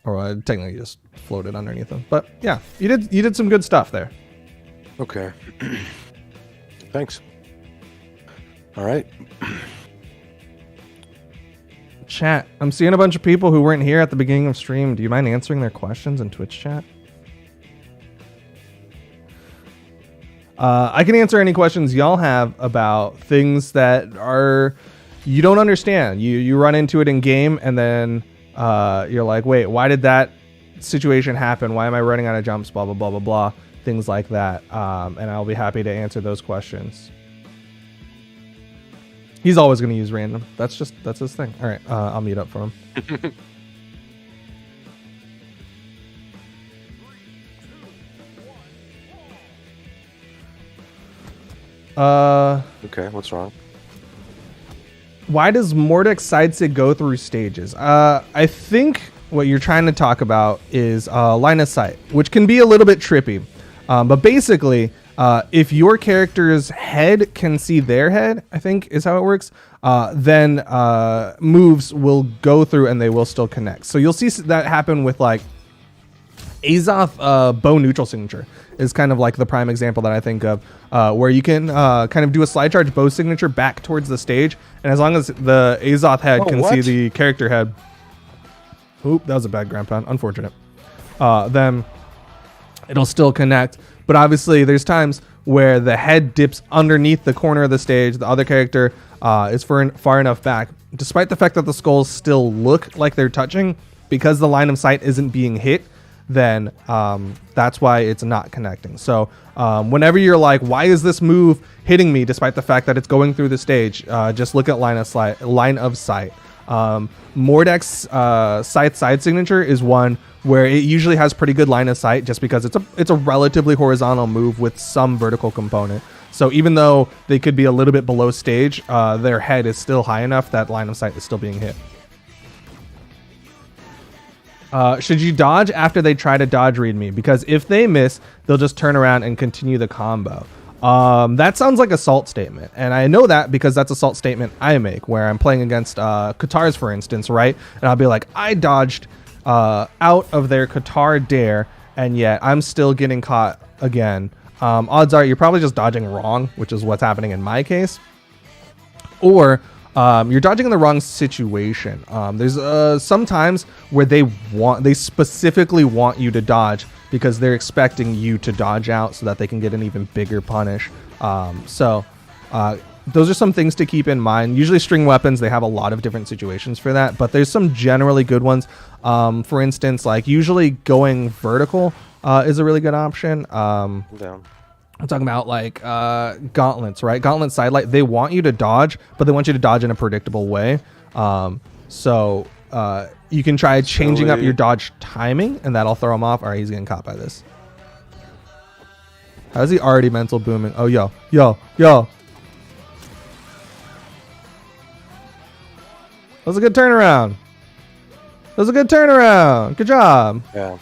A: Or I technically just floated underneath them. But yeah, you did some good stuff there.
B: Okay. Thanks. All right.
A: Chat, I'm seeing a bunch of people who weren't here at the beginning of stream. Do you mind answering their questions in Twitch chat? I can answer any questions y'all have about things that are you don't understand. You run into it in game, and then you're like, wait, why did that situation happen? Why am I running out of jumps? Blah blah blah blah blah. Things like that, and I'll be happy to answer those questions. He's always going to use random. That's his thing. All right, I'll mute up for him.
B: Okay, what's wrong?
A: Why does Mordek's side sig go through stages? I think what you're trying to talk about is line of sight, which can be a little bit trippy. But basically, if your character's head can see their head, I think is how it works, then moves will go through and they will still connect. So you'll see that happen with like Azoth bow neutral signature is kind of like the prime example that I think of, where you can kind of do a slide charge bow signature back towards the stage, and as long as the Azoth head can see the character head, oop, that was a bad ground pound, unfortunate, then it'll still connect. But obviously there's times where the head dips underneath the corner of the stage, the other character is far enough back, despite the fact that the skulls still look like they're touching, because the line of sight isn't being hit, then that's why it's not connecting. So whenever you're like, why is this move hitting me despite the fact that it's going through the stage, just look at line of sight. Mordek's side signature is one where it usually has pretty good line of sight, just because it's a relatively horizontal move with some vertical component. So even though they could be a little bit below stage, their head is still high enough that line of sight is still being hit. Should you dodge after they try to dodge read me? Because if they miss, they'll just turn around and continue the combo. That sounds like a salt statement. And I know that because that's a salt statement I make where I'm playing against Katars, for instance, right? And I'll be like, I dodged out of their Katar dare, and yet I'm still getting caught again. Odds are you're probably just dodging wrong, which is what's happening in my case. Or you're dodging in the wrong situation. There's some times where they specifically want you to dodge because they're expecting you to dodge out so that they can get an even bigger punish. Those are some things to keep in mind. Usually string weapons, they have a lot of different situations for that, but there's some generally good ones. For instance, like usually going vertical is a really good option.
B: Down.
A: I'm talking about like gauntlets, right? Gauntlet sidelight. They want you to dodge, but they want you to dodge in a predictable way. So you can try changing up your dodge timing, and that'll throw him off. All right, he's getting caught by this. How's he already mental booming? Oh, yo. That was a good turnaround. Good job.
B: Yeah.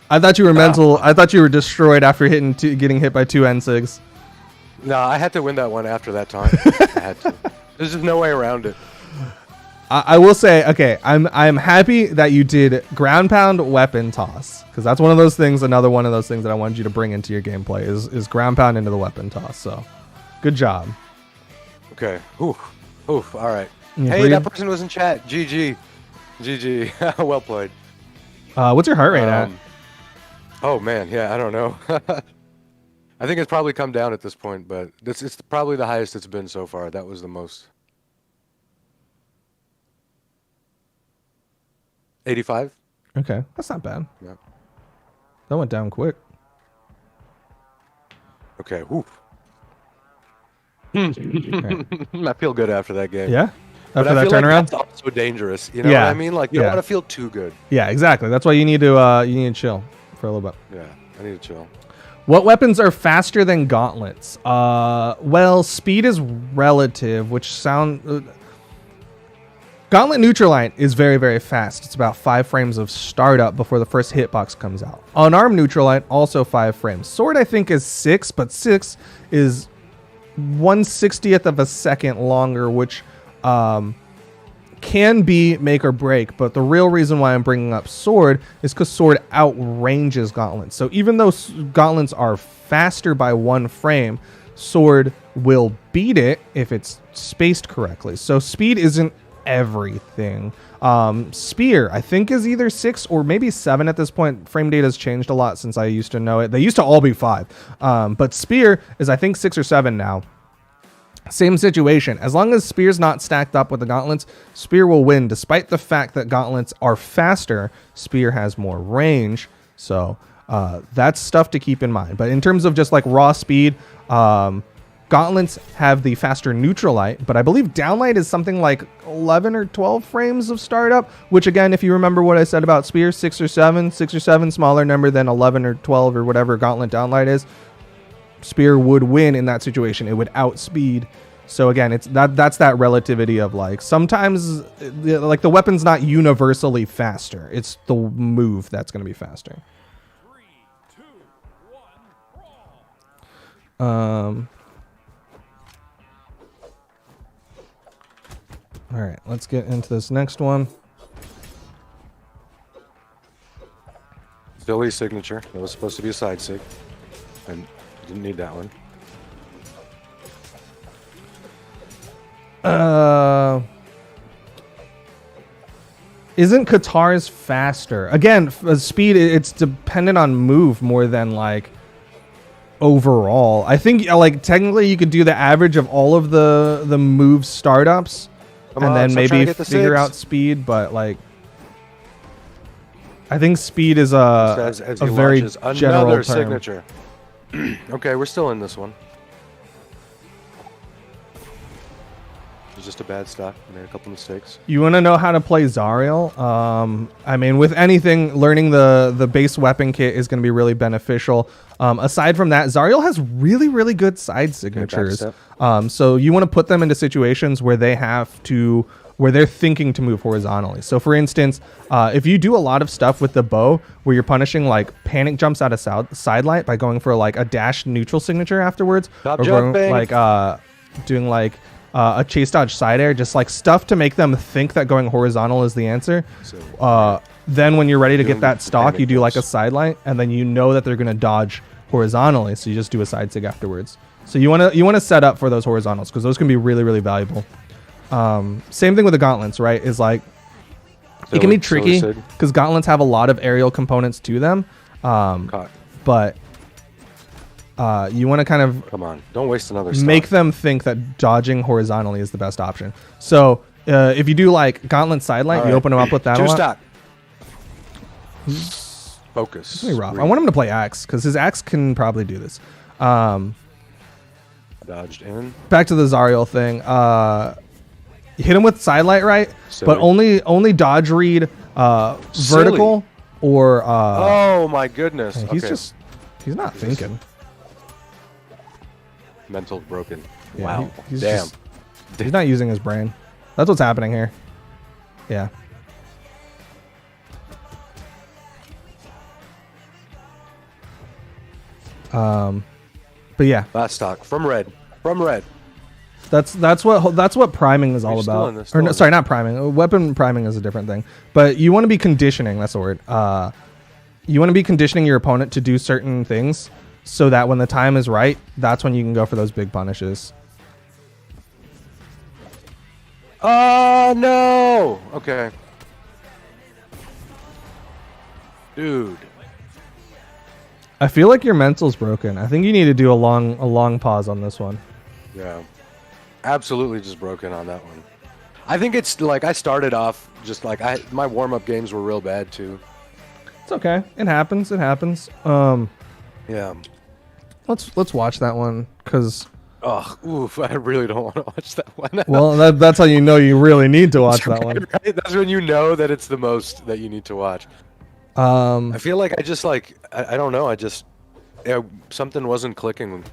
A: I thought you were mental. I thought you were destroyed after getting hit by 2 N6s.
B: No, I had to win that one after that time. I had to. There's just no way around it.
A: I will say, okay, I'm happy that you did ground pound weapon toss, because that's one of those things. Another one of those things that I wanted you to bring into your gameplay is ground pound into the weapon toss. So, good job.
B: Okay. Oof. All right. Hey, that person was in chat. GG. Well played.
A: What's your heart rate at?
B: Oh man, yeah, I don't know. I think it's probably come down at this point, but it's probably the highest it's been so far. That was the most. 85.
A: Okay, that's not bad.
B: Yeah.
A: That went down quick.
B: Okay. Oof. I feel good after that game.
A: Yeah.
B: But
A: After
B: I
A: that
B: feel
A: turnaround.
B: like that's also dangerous. You know what I mean? Like you don't want to feel too good.
A: Yeah, exactly. That's why you need to chill for a little bit.
B: Yeah, I need to chill.
A: What weapons are faster than gauntlets? Well, speed is relative, Gauntlet Neutralite is very, very fast. It's about 5 frames of startup before the first hitbox comes out. Unarmed Neutralite, also 5 frames. Sword, I think, is 6, but 6 is 1/60th of a second longer, which can be make or break. But the real reason why I'm bringing up Sword is because Sword outranges Gauntlets. So even though Gauntlets are faster by 1 frame, Sword will beat it if it's spaced correctly. So speed isn't everything. Spear, I think, is either 6 or maybe 7 at this point. Frame data has changed a lot since I used to know it. They used to all be 5. But Spear is, I think, 6 or 7 now. Same situation. As long as Spear's not stacked up with the Gauntlets, Spear will win. Despite the fact that Gauntlets are faster, Spear has more range. So that's stuff to keep in mind. But in terms of just like raw speed, Gauntlets have the faster neutral light, but I believe downlight is something like 11 or 12 frames of startup, which again, if you remember what I said about Spear, 6 or 7, smaller number than 11 or 12 or whatever Gauntlet downlight is. Spear would win in that situation. It would outspeed. So again, that's that relativity of like sometimes like the weapon's not universally faster. It's the move that's going to be faster.
C: 3, 2, 1,
A: All right, let's get into this next one.
B: Billy's signature. That was supposed to be a side sig. And didn't need that one.
A: Isn't Qatar's faster? Again, speed, it's dependent on move more than like overall. I think like technically you could do the average of all of the move startups and then maybe figure out speed, but like I think speed is a very general term.
B: Signature. Okay, we're still in this one. It's just a bad stock. Made a couple mistakes.
A: You want to know how to play Zariel? I mean, with anything, learning the base weapon kit is going to be really beneficial. Aside from that, Zariel has really, really good side signatures. So you want to put them into situations where they're thinking to move horizontally. So for instance, if you do a lot of stuff with the bow where you're punishing like panic jumps out of side light by going for like a dash neutral signature afterwards, or going, like doing like a chase dodge side air, just like stuff to make them think that going horizontal is the answer. Then when you're ready to get that stock, you do like a side light, and then you know that they're going to dodge horizontally, so you just do a side sig afterwards. So you want to set up for those horizontals because those can be really, really valuable. Same thing with the gauntlets, right? Is like it can be tricky because gauntlets have a lot of aerial components to them, but you want to kind of
B: come on, don't waste another stock.
A: Make them think that dodging horizontally is the best option. So if you do like gauntlet sidelight, you open them up with that.
B: 2 stock. Focus.
A: It's really rough. I want him to play axe because his axe can probably do this.
B: Dodged in.
A: Back to the Zariel thing. You hit him with sidelight, right? But only dodge read vertical or.
B: Oh my goodness!
A: He's not thinking.
B: Mental broken.
A: Yeah,
B: wow.
A: He's not using his brain. That's what's happening here. Yeah. But yeah.
B: Last stock from red.
A: That's what priming is all about. Or no, sorry, not priming. Weapon priming is a different thing. But you want to be conditioning. That's the word. You want to be conditioning your opponent to do certain things so that when the time is right, that's when you can go for those big punishes.
B: Oh no! Okay. Dude.
A: I feel like your mental's broken. I think you need to do a long pause on this one.
B: Yeah. Absolutely just broken on that one. I think it's like I started off just like my warm-up games were real bad too.
A: It's okay. It happens.
B: Yeah.
A: Let's watch that one because
B: I really don't want to watch that one.
A: Well, that's how you know you really need to watch that one.
B: Right? That's when you know that it's the most that you need to watch. I feel like I just like I don't know. Something wasn't clicking.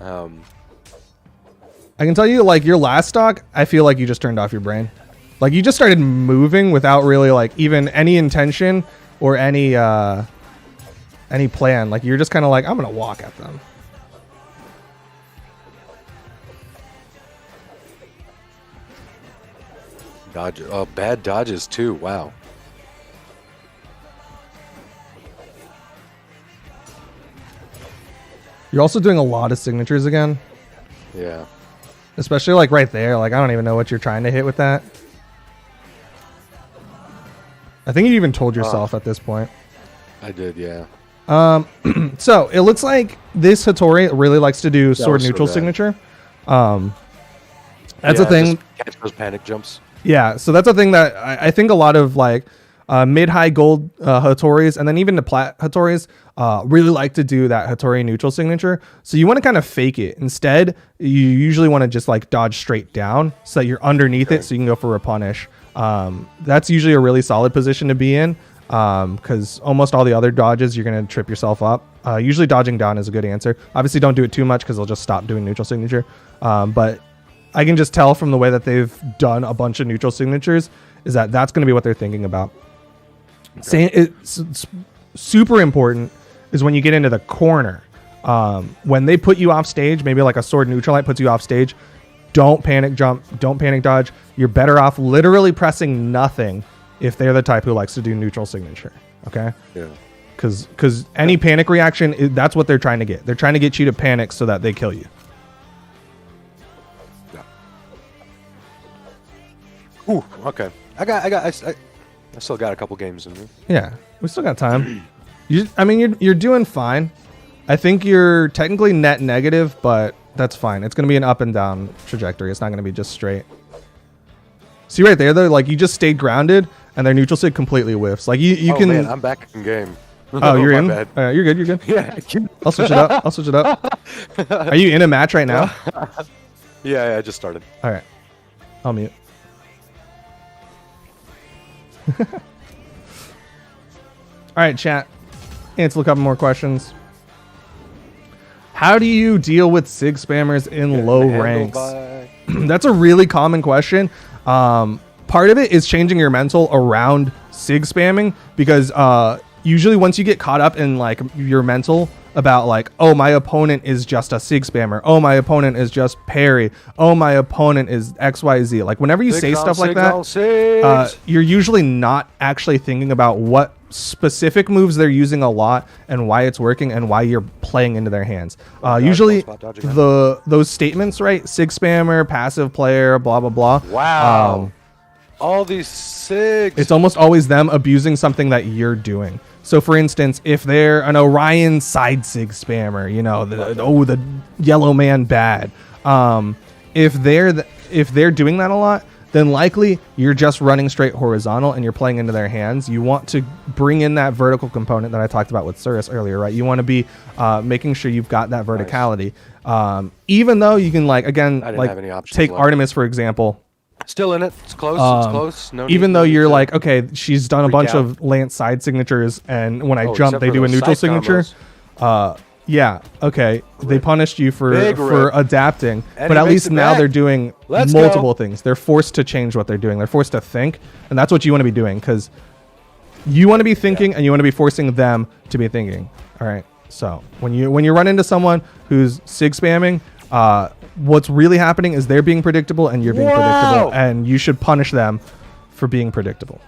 A: I can tell you, like your last stock, I feel like you just turned off your brain. Like you just started moving without really like even any intention or any plan. Like you're just kind of like, I'm gonna walk at them.
B: Dodge. Oh, bad dodges too. Wow.
A: You're also doing a lot of signatures again.
B: Yeah.
A: Especially like right there. Like I don't even know what you're trying to hit with that. I think you even told yourself at this point.
B: I did, yeah.
A: So it looks like this Hattori really likes to do sword
B: was so
A: neutral
B: bad.
A: signature. That's a thing.
B: just Catch those panic jumps.
A: Yeah, so that's a thing that I think a lot of like mid-high gold Hattoris and then even the plat Hattoris really like to do that Hattori neutral signature. So you want to kind of fake it. Instead, you usually want to just like dodge straight down so that you're underneath it so you can go for a punish. That's usually a really solid position to be in because almost all the other dodges you're going to trip yourself up. Usually dodging down is a good answer. Obviously don't do it too much because they'll just stop doing neutral signature. But I can just tell from the way that they've done a bunch of neutral signatures is that that's going to be what they're thinking about. Saying it's super important is when you get into the corner. When they put you off stage, maybe like a sword neutral light puts you off stage, don't panic jump, don't panic dodge. You're better off literally pressing nothing if they're the type who likes to do neutral signature. Okay?
B: Yeah.
A: Because any panic reaction, that's what they're trying to get. They're trying to get you to panic so that they kill you.
B: Ooh, okay. I still got a couple games in me.
A: Yeah, we still got time. You're doing fine. I think you're technically net negative, but that's fine. It's going to be an up and down trajectory. It's not going to be just straight. See right there, though, like you just stayed grounded, and their neutral sig completely whiffs. Like you can.
B: Man, I'm back in game.
A: Oh, you're
B: My
A: in.
B: bad.
A: You're good. You're good.
B: Yeah.
A: I'll switch it up. Are you in a match right now?
B: Yeah, I just started.
A: All right. I'll mute. All right, chat. Answer a couple more questions. How do you deal with sig spammers in low ranks? That's a really common question. Part of it is changing your mental around sig spamming because usually once you get caught up in like your mental about like, oh, my opponent is just a sig spammer. Oh, my opponent is just parry. Oh, my opponent is XYZ. Like whenever you say stuff like that, you're usually not actually thinking about what specific moves they're using a lot and why it's working and why you're playing into their hands. Usually those statements, right? Sig spammer, passive player, blah, blah, blah.
B: Wow. All these sigs.
A: It's almost always them abusing something that you're doing. So, for instance, if they're an Orion side sig spammer, you know, the yellow man bad. If they're doing that a lot, then likely you're just running straight horizontal and you're playing into their hands. You want to bring in that vertical component that I talked about with Surus earlier, right? You want to be making sure you've got that verticality. Nice. Even though you can, like, again, like take left. Artemis, for example.
B: Still in it. It's close. It's close. No
A: even though you're like, okay, she's done a bunch of Lance side signatures, and when I jump, they do a neutral signature. Yeah, okay. They punished you for adapting, but at least now they're doing multiple things. They're forced to change what they're doing. They're forced to think, and that's what you want to be doing because you want to be thinking and you want to be forcing them to be thinking. All right. So when you run into someone who's sig spamming, what's really happening is they're being predictable and you're being predictable, and you should punish them for being predictable.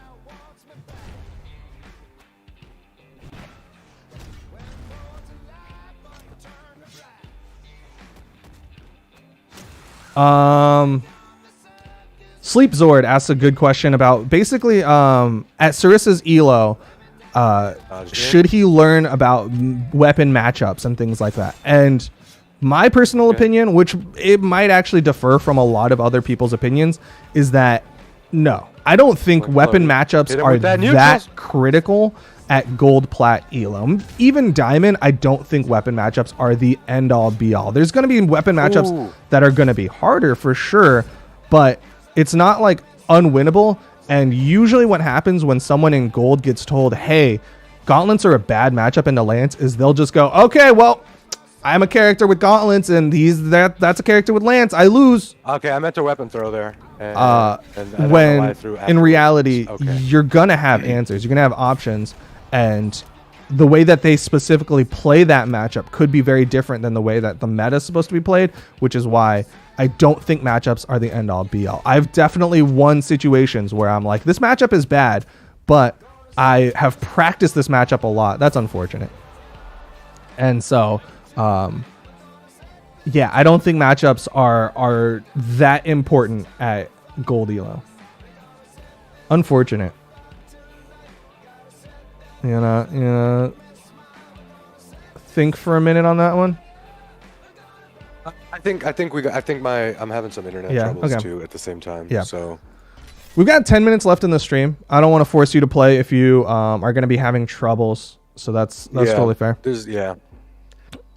A: Sleep Zord asks a good question about basically at Surus's Elo, should he learn about weapon matchups and things like that? And my personal opinion, which it might actually differ from a lot of other people's opinions, is that no, I don't think weapon matchups are that critical at gold, plat, elo. Even diamond, I don't think weapon matchups are the end all be all. There's going to be weapon matchups that are going to be harder for sure, but it's not like unwinnable. And usually what happens when someone in gold gets told, hey, gauntlets are a bad matchup into lance, is they'll just go, okay, well, I'm a character with gauntlets and that's a character with lance. I lose.
B: Okay, I meant to weapon throw there.
A: And when in reality, you're going to have answers. You're going to have options. And the way that they specifically play that matchup could be very different than the way that the meta is supposed to be played, which is why I don't think matchups are the end all be all. I've definitely won situations where I'm like, this matchup is bad, but I have practiced this matchup a lot. That's unfortunate. And so, yeah, I don't think matchups are that important at gold elo. Unfortunate. You think for a minute on that one.
B: I think I'm having some internet troubles too at the same time.
A: Yeah.
B: So
A: We've got 10 minutes left in the stream. I don't want to force you to play if you are going to be having troubles. So that's totally fair.
B: Let's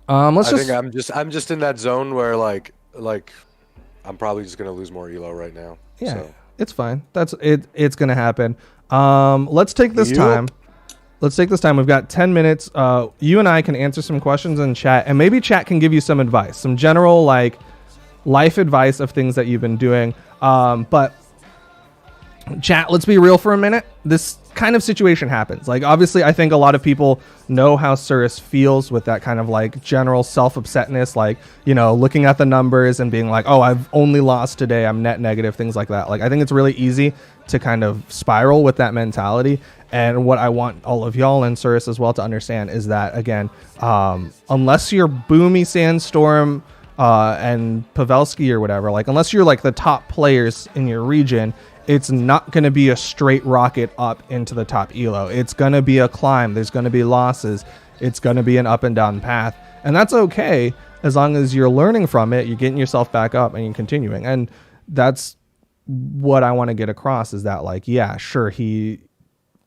A: I
B: think I'm just in that zone where like I'm probably just gonna lose more elo right now.
A: Yeah,
B: So.
A: it's fine. It's gonna happen. Let's take this time. Let's take this time. We've got 10 minutes. You and I can answer some questions in chat, and maybe chat can give you some advice, some general like life advice of things that you've been doing. But chat, let's be real for a minute. This kind of situation happens. Like, obviously, I think a lot of people know how Surus feels with that kind of like general self-upsetness, like, looking at the numbers and being like, oh, I've only lost today, I'm net negative, things like that. Like, I think it's really easy to kind of spiral with that mentality. And what I want all of y'all and Surus as well to understand is that, again, unless you're Boomy, Sandstorm, and Pavelski or whatever, like, unless you're like the top players in your region, it's not going to be a straight rocket up into the top elo. It's going to be a climb. There's going to be losses. It's going to be an up and down path. And that's okay as long as you're learning from it, you're getting yourself back up and you're continuing. And that's what I want to get across is that, like, yeah, sure, he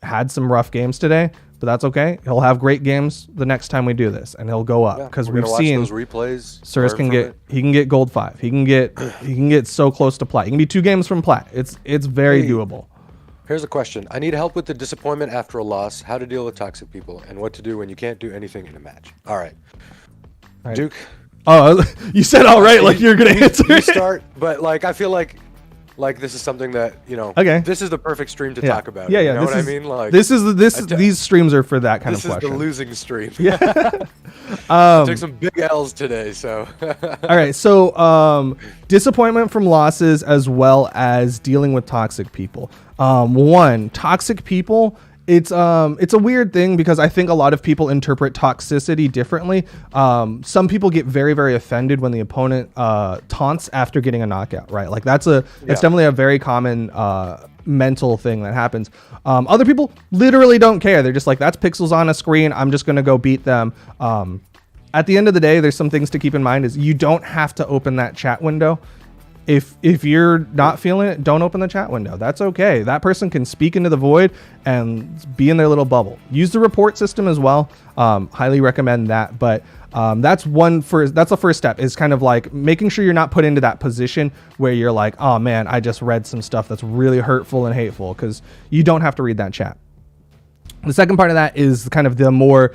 A: had some rough games today, but that's okay. He'll have great games the next time we do this, and he'll go up because we've seen
B: those replays.
A: Surus can get gold 5. He can get so close to plat. He can be 2 games from plat. It's very doable.
B: Here's a question. I need help with the disappointment after a loss, how to deal with toxic people, and what to do when you can't do anything in a match. All right. Duke.
A: Oh, you said all right, like you're gonna answer.
B: You start, but like I feel like this is something that okay. This is the perfect stream to talk about.
A: Yeah, yeah.
B: You know what I mean? Like
A: these streams are for that kind of question.
B: This is the losing stream.
A: Yeah.
B: Took some big L's today, so.
A: All right, so disappointment from losses as well as dealing with toxic people. Toxic people. It's a weird thing because I think a lot of people interpret toxicity differently. Some people get very, very offended when the opponent taunts after getting a knockout, right? Like it's definitely a very common mental thing that happens. Other people literally don't care. They're just like, that's pixels on a screen. I'm just gonna go beat them. At the end of the day, there's some things to keep in mind is you don't have to open that chat window. If you're not feeling it, don't open the chat window. That's okay. That person can speak into the void and be in their little bubble. Use the report system as well. Highly recommend that. But that's the first step is kind of like making sure you're not put into that position where you're like, oh man, I just read some stuff that's really hurtful and hateful, because you don't have to read that chat. The second part of that is kind of the more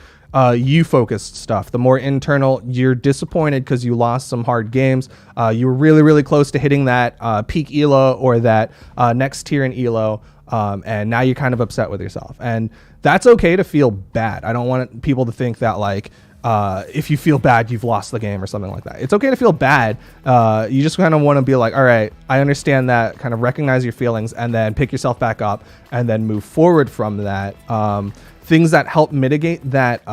A: you focused stuff, the more internal. You're disappointed because you lost some hard games. You were really, really close to hitting that peak elo or that next tier in elo. And now you're kind of upset with yourself, and that's okay to feel bad. I don't want people to think that like, if you feel bad, you've lost the game or something like that. It's okay to feel bad. You just kind of want to be like, all right, I understand that, kind of recognize your feelings and then pick yourself back up and then move forward from that. Things that help mitigate that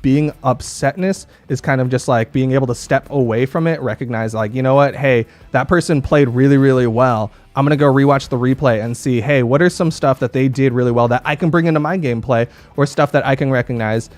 A: being upsetness is kind of just like being able to step away from it, recognize like, you know what, hey, that person played really, really well. I'm going to go rewatch the replay and see, hey, what are some stuff that they did really well that I can bring into my gameplay, or stuff that I can recognize,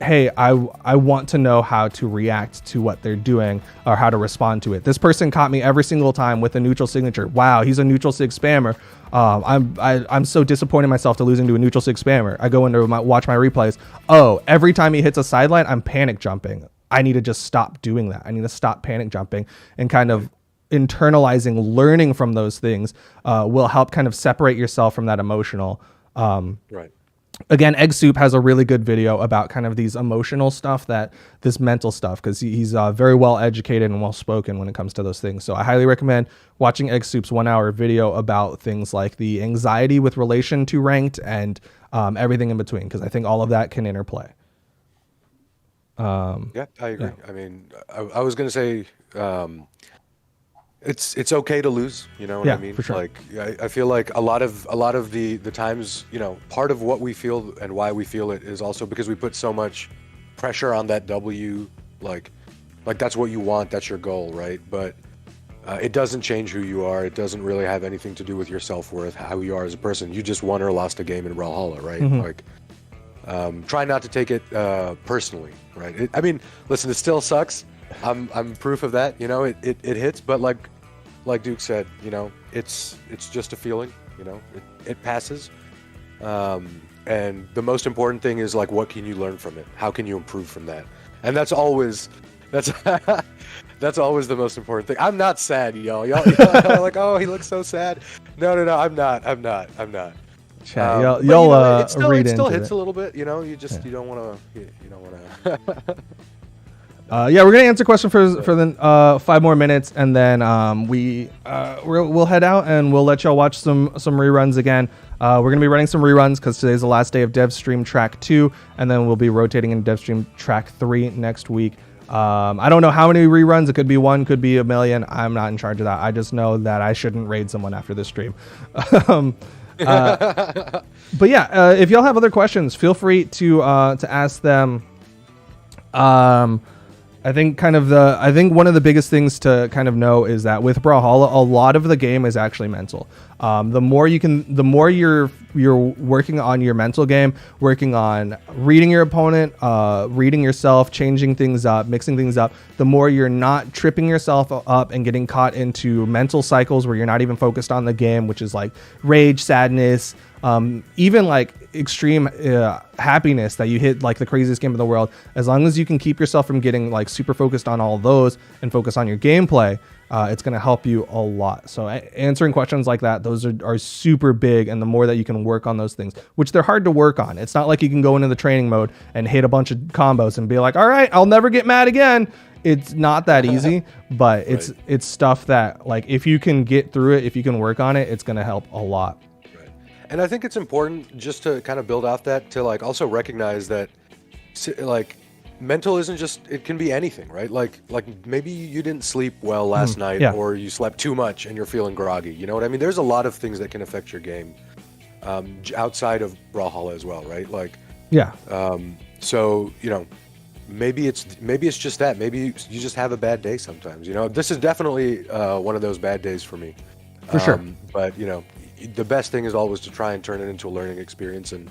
A: hey, I want to know how to react to what they're doing or how to respond to it. This person caught me every single time with a neutral signature. Wow, he's a neutral sig spammer. I'm so disappointed in myself to losing to a neutral sig spammer. I go into watch my replays. Oh, every time he hits a sideline, I'm panic jumping. I need to just stop doing that. I need to stop panic jumping, and kind of internalizing, learning from those things will help kind of separate yourself from that emotional.
B: Right.
A: Again, Egg Soup has a really good video about kind of these emotional stuff, this mental stuff, because he's very well educated and well spoken when it comes to those things. So I highly recommend watching Egg Soup's 1-hour video about things like the anxiety with relation to ranked and everything in between, because I think all of that can interplay.
B: Yeah, I agree. Yeah. I mean, I was going to say, it's okay to lose, you know what I mean?
A: For sure.
B: Like, I feel like a lot of the times, you know, part of what we feel and why we feel it is also because we put so much pressure on that W, like that's what you want, that's your goal, right? But it doesn't change who you are. It doesn't really have anything to do with your self-worth, how you are as a person. You just won or lost a game in Brawlhalla, right?
A: Mm-hmm.
B: Like, try not to take it personally, right? I mean, listen, it still sucks. I'm proof of that. You know, it hits, but like Duke said, you know, it's just a feeling. You know, it passes. And the most important thing is like, what can you learn from it? How can you improve from that? And that's always that's always the most important thing. I'm not sad, y'all. Y'all are like, oh, he looks so sad. No, I'm not.
A: Chat,
B: But,
A: y'all
B: you know, it
A: read
B: still
A: into
B: hits
A: it.
B: a little bit. You know, you don't want to.
A: Yeah, we're gonna answer questions for the 5 more minutes, and then we'll head out and we'll let y'all watch some reruns again. We're gonna be running some reruns because today's the last day of Dev Stream Track 2, and then we'll be rotating in Dev Stream Track 3 next week. I don't know how many reruns. It could be 1, could be 1,000,000. I'm not in charge of that. I just know that I shouldn't raid someone after this stream. But yeah, if y'all have other questions, feel free to ask them. I think one of the biggest things to kind of know is that with Brawlhalla, a lot of the game is actually mental. The more you're working on your mental game, working on reading your opponent, reading yourself, changing things up, mixing things up, the more you're not tripping yourself up and getting caught into mental cycles where you're not even focused on the game, which is like rage, sadness, even like extreme happiness that you hit like the craziest game in the world. As long as you can keep yourself from getting like super focused on all those and focus on your gameplay, it's going to help you a lot. So answering questions like that, those are super big. And the more that you can work on those things, which they're hard to work on. It's not like you can go into the training mode and hit a bunch of combos and be like, all right, I'll never get mad again. It's not that easy, but it's stuff that like, if you can get through it, if you can work on it, it's going to help a lot.
B: And I think it's important just to kind of build off that to like also recognize that like mental isn't just, it can be anything, right? Like maybe you didn't sleep well last night, or you slept too much and you're feeling groggy. You know what I mean? There's a lot of things that can affect your game outside of Brawlhalla as well, right? Like, so, you know, maybe it's just that. Maybe you just have a bad day sometimes. You know, this is definitely one of those bad days for me.
A: For sure.
B: But, you know, the best thing is always to try and turn it into a learning experience. And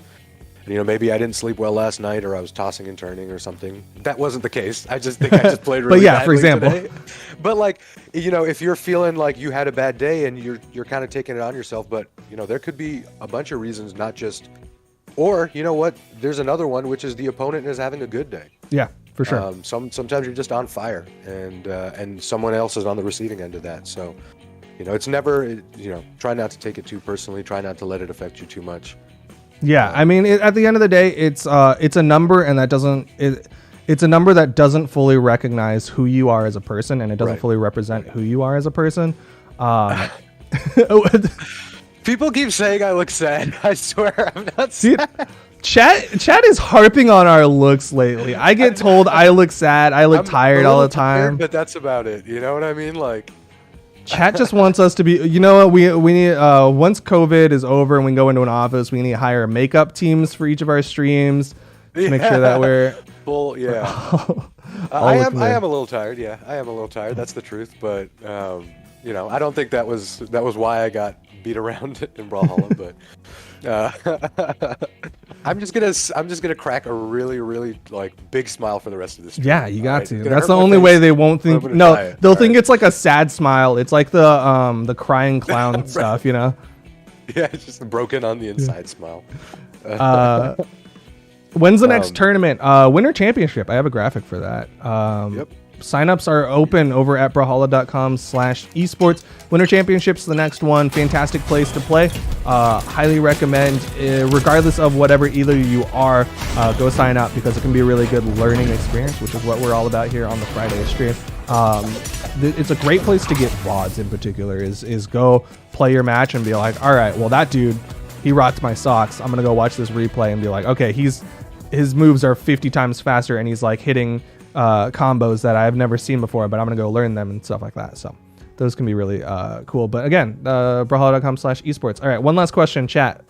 B: you know, maybe I didn't sleep well last night, or I was tossing and turning or something. That wasn't the case. I just think I just played really badly
A: for example.
B: today. But like, you know, if you're feeling like you had a bad day and you're kind of taking it on yourself, but you know, there could be a bunch of reasons, not just, or you know what, there's another one, which is the opponent is having a good day.
A: Yeah, for sure.
B: Sometimes you're just on fire, and someone else is on the receiving end of that. So, you know, it's never, you know, try not to take it too personally. Try not to let it affect you too much.
A: Yeah, I mean, at the end of the day, it's a number, and it's a number that doesn't fully recognize who you are as a person, and it doesn't fully represent who you are as a person.
B: People keep saying I look sad. I swear I'm not sad.
A: Chat is harping on our looks lately. I get told I look sad, I look tired all the time.
B: Tired, but that's about it. You know what I mean? Like,
A: chat just wants us to be, you know what, we need, once COVID is over and we go into an office, we need to hire makeup teams for each of our streams to make sure that we're
B: full. Yeah. I am a little tired. Yeah, I am a little tired. That's the truth. But you know, I don't think that was why I got beat around in Brawlhalla. But I'm just gonna crack a really, really like big smile for the rest of this stream.
A: Yeah, you got to. That's the only way they won't think. No, they'll think it's like a sad smile. It's like the crying clown stuff, you know.
B: Yeah, it's just a broken on the inside smile.
A: When's the next tournament? Winter Championship. I have a graphic for that.
B: Yep.
A: Signups are open over at brawlhalla.com/esports. Winter Championship's the next one. Fantastic place to play. Highly recommend, regardless of whatever either you are, go sign up because it can be a really good learning experience, which is what we're all about here on the Friday stream. It's a great place to get VODs in particular, is go play your match and be like, all right, well, that dude, he rocked my socks. I'm going to go watch this replay and be like, okay, his moves are 50 times faster and he's like hitting combos that I've never seen before, but I'm gonna go learn them and stuff like that. So those can be really cool. But again, brawlhalla.com/esports. All right, one last question, chat.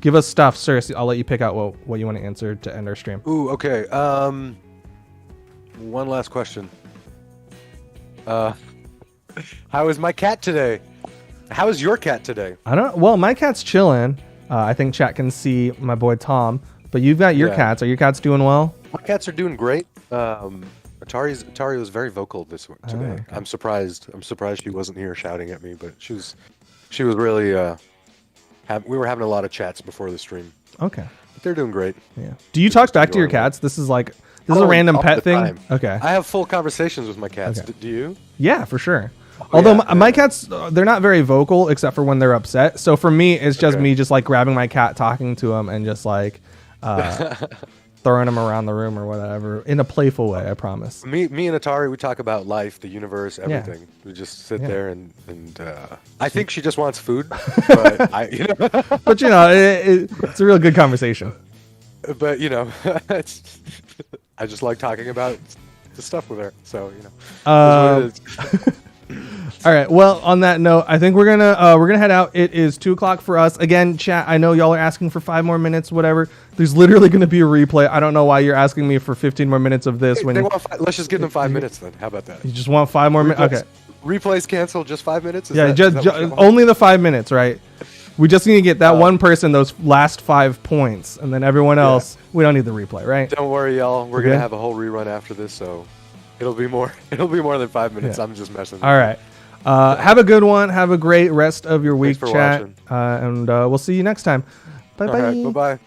A: Give us stuff, Surus. I'll let you pick out what you want to answer to end our stream.
B: Ooh, okay. One last question. How is my cat today? How is your cat today?
A: Well, my cat's chilling. I think chat can see my boy Tom. But you've got your
B: Yeah.
A: cats. Are your cats doing well?
B: My cats are doing great. Atari was very vocal this one today.
A: okay.
B: I'm surprised she wasn't here shouting at me, but she was really. We were having a lot of chats before the stream.
A: Okay.
B: But they're doing great.
A: Yeah. Do you talk back to your
B: adorable.
A: cats? This is a random
B: all
A: pet
B: the
A: thing.
B: time.
A: Okay.
B: I have full conversations with my cats.
A: Okay.
B: Do you?
A: Yeah, for sure. Although
B: yeah,
A: my
B: yeah.
A: cats, they're not very vocal except for when they're upset. So for me, it's just
B: Okay.
A: me just like grabbing my cat, talking to him, and just like throwing him around the room or whatever in a playful way. I promise.
B: Me and Atari, we talk about life, the universe, everything. We just sit
A: Yeah.
B: there and I think she just wants food, but
A: But it's a real good conversation.
B: but it's, I just like talking about the stuff with her. So it is what it is.
A: All right. Well, on that note, I think we're gonna head out. It is 2:00 for us. Again, chat. I know y'all are asking for 5 more minutes. Whatever. There's literally gonna be a replay. I don't know why you're asking me for 15 more minutes of this when
B: They
A: you
B: want let's just give them 5 minutes then. How about that?
A: just want 5 more minutes. Okay.
B: Replays cancel, just 5 minutes?
A: Yeah.
B: Is
A: Just
B: that what you want?
A: only the 5 minutes, right? We just need to get that one person those last 5 points, and then everyone else. We don't need the replay, right?
B: Don't worry, y'all. We're
A: Okay.
B: gonna have a whole rerun after this, so it'll be more. It'll be more than 5 minutes.
A: Yeah.
B: I'm just messing.
A: All right. Have a good one. Have a great rest of your week,
B: for
A: chat.
B: watching.
A: And we'll see you next time. Bye
B: All
A: bye.
B: right. Bye bye.